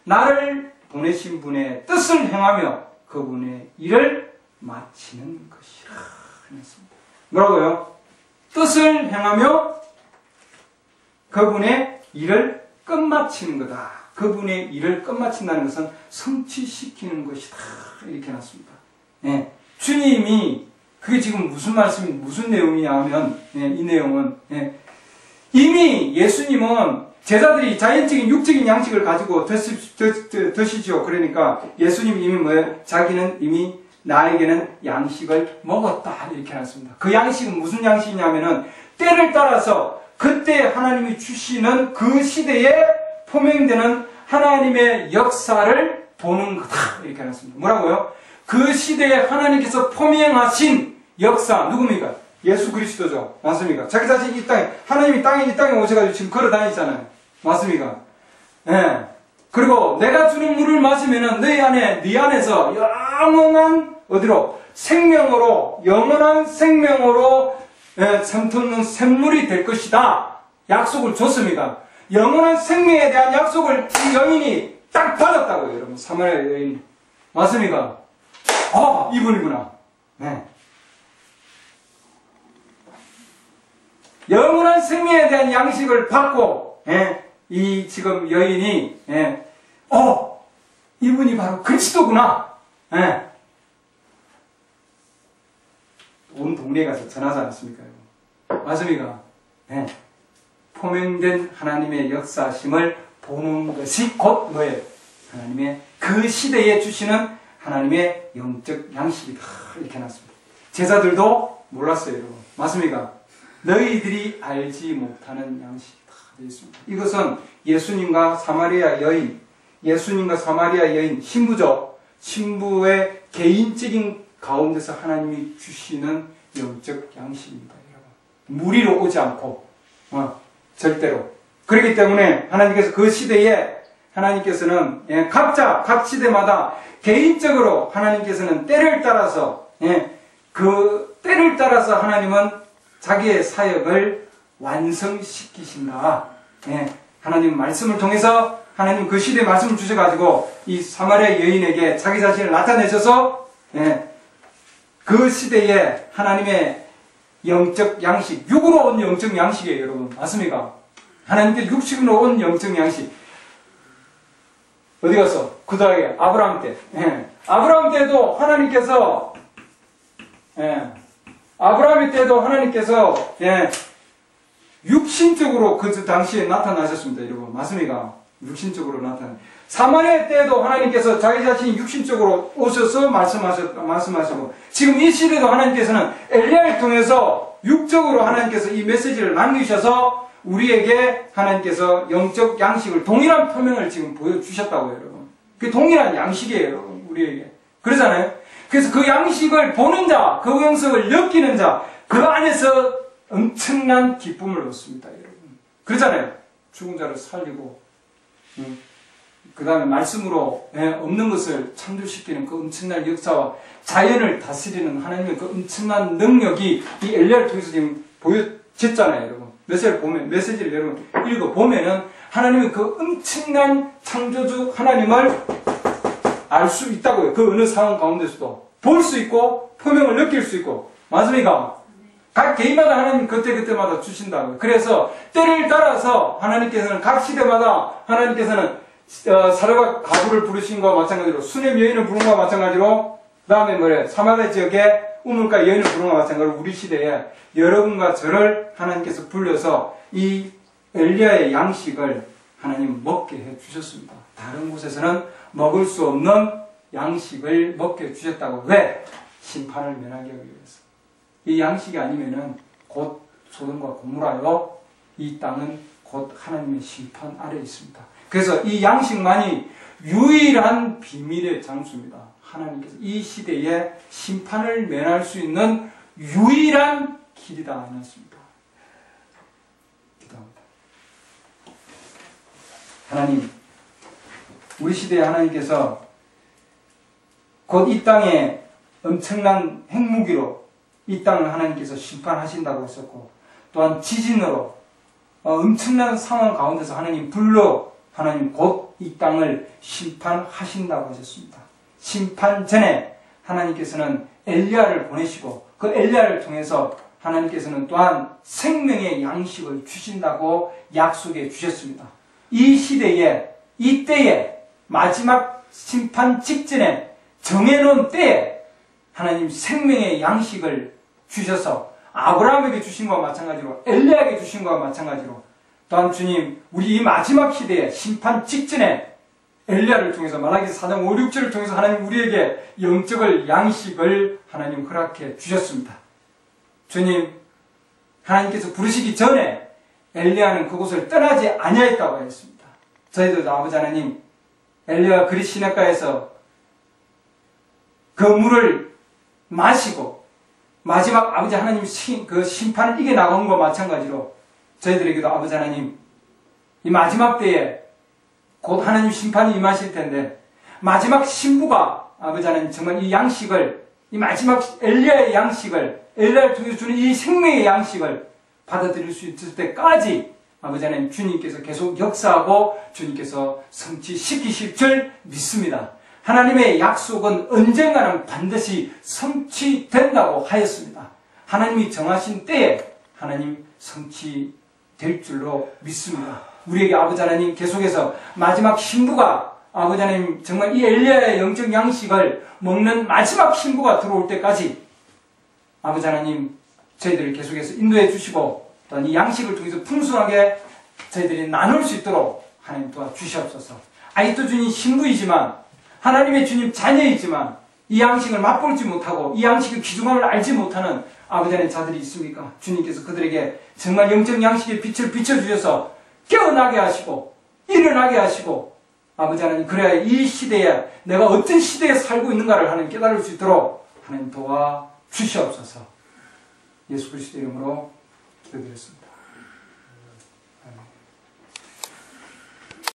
나를 보내신 분의 뜻을 행하며 그분의 일을 마치는 것이라 했습니다. 뭐라고요? 뜻을 행하며 그분의 일을 끝마치는 거다. 그분의 일을 끝마친다는 것은 성취시키는 것이다. 이렇게 해놨습니다. 주님이 그게 지금 무슨 말씀이 무슨 내용이냐 하면 이 내용은 이미 예수님은 제자들이 자연적인 육적인 양식을 가지고 드시죠. 그러니까 예수님 이미 뭐예요? 자기는 이미 나에게는 양식을 먹었다. 이렇게 해놨습니다. 그 양식은 무슨 양식이냐면은 때를 따라서 그때 하나님이 주시는 그 시대에 포명되는 하나님의 역사를 보는 거다. 이렇게 해놨습니다. 뭐라고요? 그 시대에 하나님께서 포명하신 역사 누굽니까? 예수 그리스도죠. 맞습니까? 자기 자신이 이 땅에 하나님이 이 땅에 오셔가지고 지금 걸어 다니잖아요. 맞습니까? 그리고 내가 주는 물을 마시면은 네 안에서 영원한 어디로 생명으로 영원한 생명으로 샘솟는 샘물이 될 것이다. 약속을 줬습니다. 영원한 생명에 대한 약속을 이 여인이 딱 받았다고요, 여러분. 사마리아 여인. 맞습니까? 이분이구나. 영원한 생명에 대한 양식을 받고, 이 지금 여인이, 이분이 바로 그리스도구나. 온 동네에 가서 전하지 않았습니까? 맞습니까? 포명된 하나님의 역사심을 보는 것이 곧 뭐예요? 하나님의 그 시대에 주시는 하나님의 영적 양식이다. 이렇게 해놨습니다. 제자들도 몰랐어요, 여러분. 맞습니까? 너희들이 알지 못하는 양식이다. 되어 있습니다. 이것은 예수님과 사마리아 여인, 신부의 개인적인 가운데서 하나님이 주시는 영적 양식입니다, 여러분. 무리로 오지 않고, 절대로. 그렇기 때문에 하나님께서 그 시대에 하나님께서는 각자 각 시대마다 개인적으로 하나님께서는 때를 따라서 그 때를 따라서 하나님은 자기의 사역을 완성시키신다. 하나님 말씀을 통해서 하나님 그 시대의 말씀을 주셔가지고 이 사마리아 여인에게 자기 자신을 나타내셔서 그 시대에 하나님의 영적 양식, 육으로 온 영적 양식이에요, 여러분. 맞습니까? 하나님께 육식으로 온 영적 양식. 어디 갔어? 그 다음에 아브라함 때. 아브라함 때도 하나님께서 육신적으로 그 당시에 나타나셨습니다, 여러분. 맞습니까? 육신적으로 나타나. 사마리아 때도 하나님께서 자기 자신이 육신적으로 오셔서 말씀하시고, 지금 이 시대도 하나님께서는 엘리야를 통해서 육적으로 하나님께서 이 메시지를 남기셔서 우리에게 하나님께서 영적 양식을, 동일한 표명을 지금 보여주셨다고요, 여러분. 그 동일한 양식이에요, 여러분, 우리에게. 그러잖아요? 그래서 그 양식을 보는 자, 그 영성을 느끼는 자, 그 안에서 엄청난 기쁨을 얻습니다, 여러분. 그러잖아요? 죽은 자를 살리고, 그 다음에 말씀으로 없는 것을 창조시키는 그 엄청난 역사와 자연을 다스리는 하나님의 그 엄청난 능력이 이 엘리야를 통해서 지금 보여졌잖아요, 여러분. 메시지를 여러분 읽어보면은 하나님의 그 엄청난 창조주 하나님을 알 수 있다고요. 그 어느 상황 가운데서도 볼 수 있고 표명을 느낄 수 있고. 맞습니까? 각 개인마다 하나님 그때그때마다 주신다고요. 그래서 때를 따라서 하나님께서는 각 시대마다 하나님께서는 사르밧 가부를 부르신 것과 마찬가지로 수넴 여인을 부른 것과 마찬가지로 그 다음에 뭐래 사마리아 지역에 우물가 여인을 부른 것과 마찬가지로 우리 시대에 여러분과 저를 하나님께서 불러서 이 엘리야의 양식을 하나님 먹게 해주셨습니다. 다른 곳에서는 먹을 수 없는 양식을 먹게 해주셨다고. 왜? 심판을 면하게 하기 위해서. 이 양식이 아니면은 곧 소돔과 고모라요, 이 땅은 곧 하나님의 심판 아래에 있습니다. 그래서 이 양식만이 유일한 비밀의 장수입니다. 하나님께서 이 시대에 심판을 면할 수 있는 유일한 길이다 해놨습니다. 기도합니다. 하나님, 우리 시대에 하나님께서 곧 이 땅에 엄청난 핵무기로 이 땅을 하나님께서 심판하신다고 했었고, 또한 지진으로 엄청난 상황 가운데서 하나님 불러 하나님 곧 이 땅을 심판하신다고 하셨습니다. 심판 전에 하나님께서는 엘리야를 보내시고 그 엘리야를 통해서 하나님께서는 또한 생명의 양식을 주신다고 약속해 주셨습니다. 이 시대에, 이 때에, 마지막 심판 직전에 정해놓은 때에 하나님 생명의 양식을 주셔서 아브라함에게 주신 것과 마찬가지로 엘리야에게 주신 것과 마찬가지로 또한 주님, 우리 이 마지막 시대에 심판 직전에 엘리야를 통해서 말라기서 4장 5, 6절을 통해서 하나님 우리에게 영적을 양식을 하나님 허락해 주셨습니다. 주님, 하나님께서 부르시기 전에 엘리야는 그곳을 떠나지 아니하였다고 했습니다. 저희도 아버지 하나님, 엘리야가 그리 시냇가에서 그 물을 마시고 마지막 아버지 하나님 그 심판을 이겨나가는 것과 마찬가지로 저희들에게도 아버지 하나님, 이 마지막 때에 곧 하나님 심판이 임하실 텐데 마지막 신부가 아버지 하나님 정말 이 양식을, 이 마지막 엘리야의 양식을, 엘리야를 통해서 주는 이 생명의 양식을 받아들일 수 있을 때까지 아버지 하나님 주님께서 계속 역사하고 주님께서 성취시키실 줄 믿습니다. 하나님의 약속은 언젠가는 반드시 성취된다고 하였습니다. 하나님이 정하신 때에 하나님 성취될 줄로 믿습니다. 우리에게 아버지 하나님 계속해서 마지막 신부가 아버지 하나님 정말 이 엘리야의 영적 양식을 먹는 마지막 신부가 들어올 때까지 아버지 하나님 저희들을 계속해서 인도해 주시고 또한 이 양식을 통해서 풍성하게 저희들이 나눌 수 있도록 하나님 도와주시옵소서. 아직도 주님 신부이지만 하나님의 주님 자녀이지만 이 양식을 맛볼지 못하고 이 양식의 귀중함을 알지 못하는 아버지 하나님 자들이 있습니까? 주님께서 그들에게 정말 영적 양식의 빛을 비춰주셔서 깨어나게 하시고 일어나게 하시고 아버지 하나님 그래야 이 시대에 내가 어떤 시대에 살고 있는가를 하나님 깨달을 수 있도록 하나님 도와주시옵소서. 예수 그리스도 이름으로 기도드렸습니다.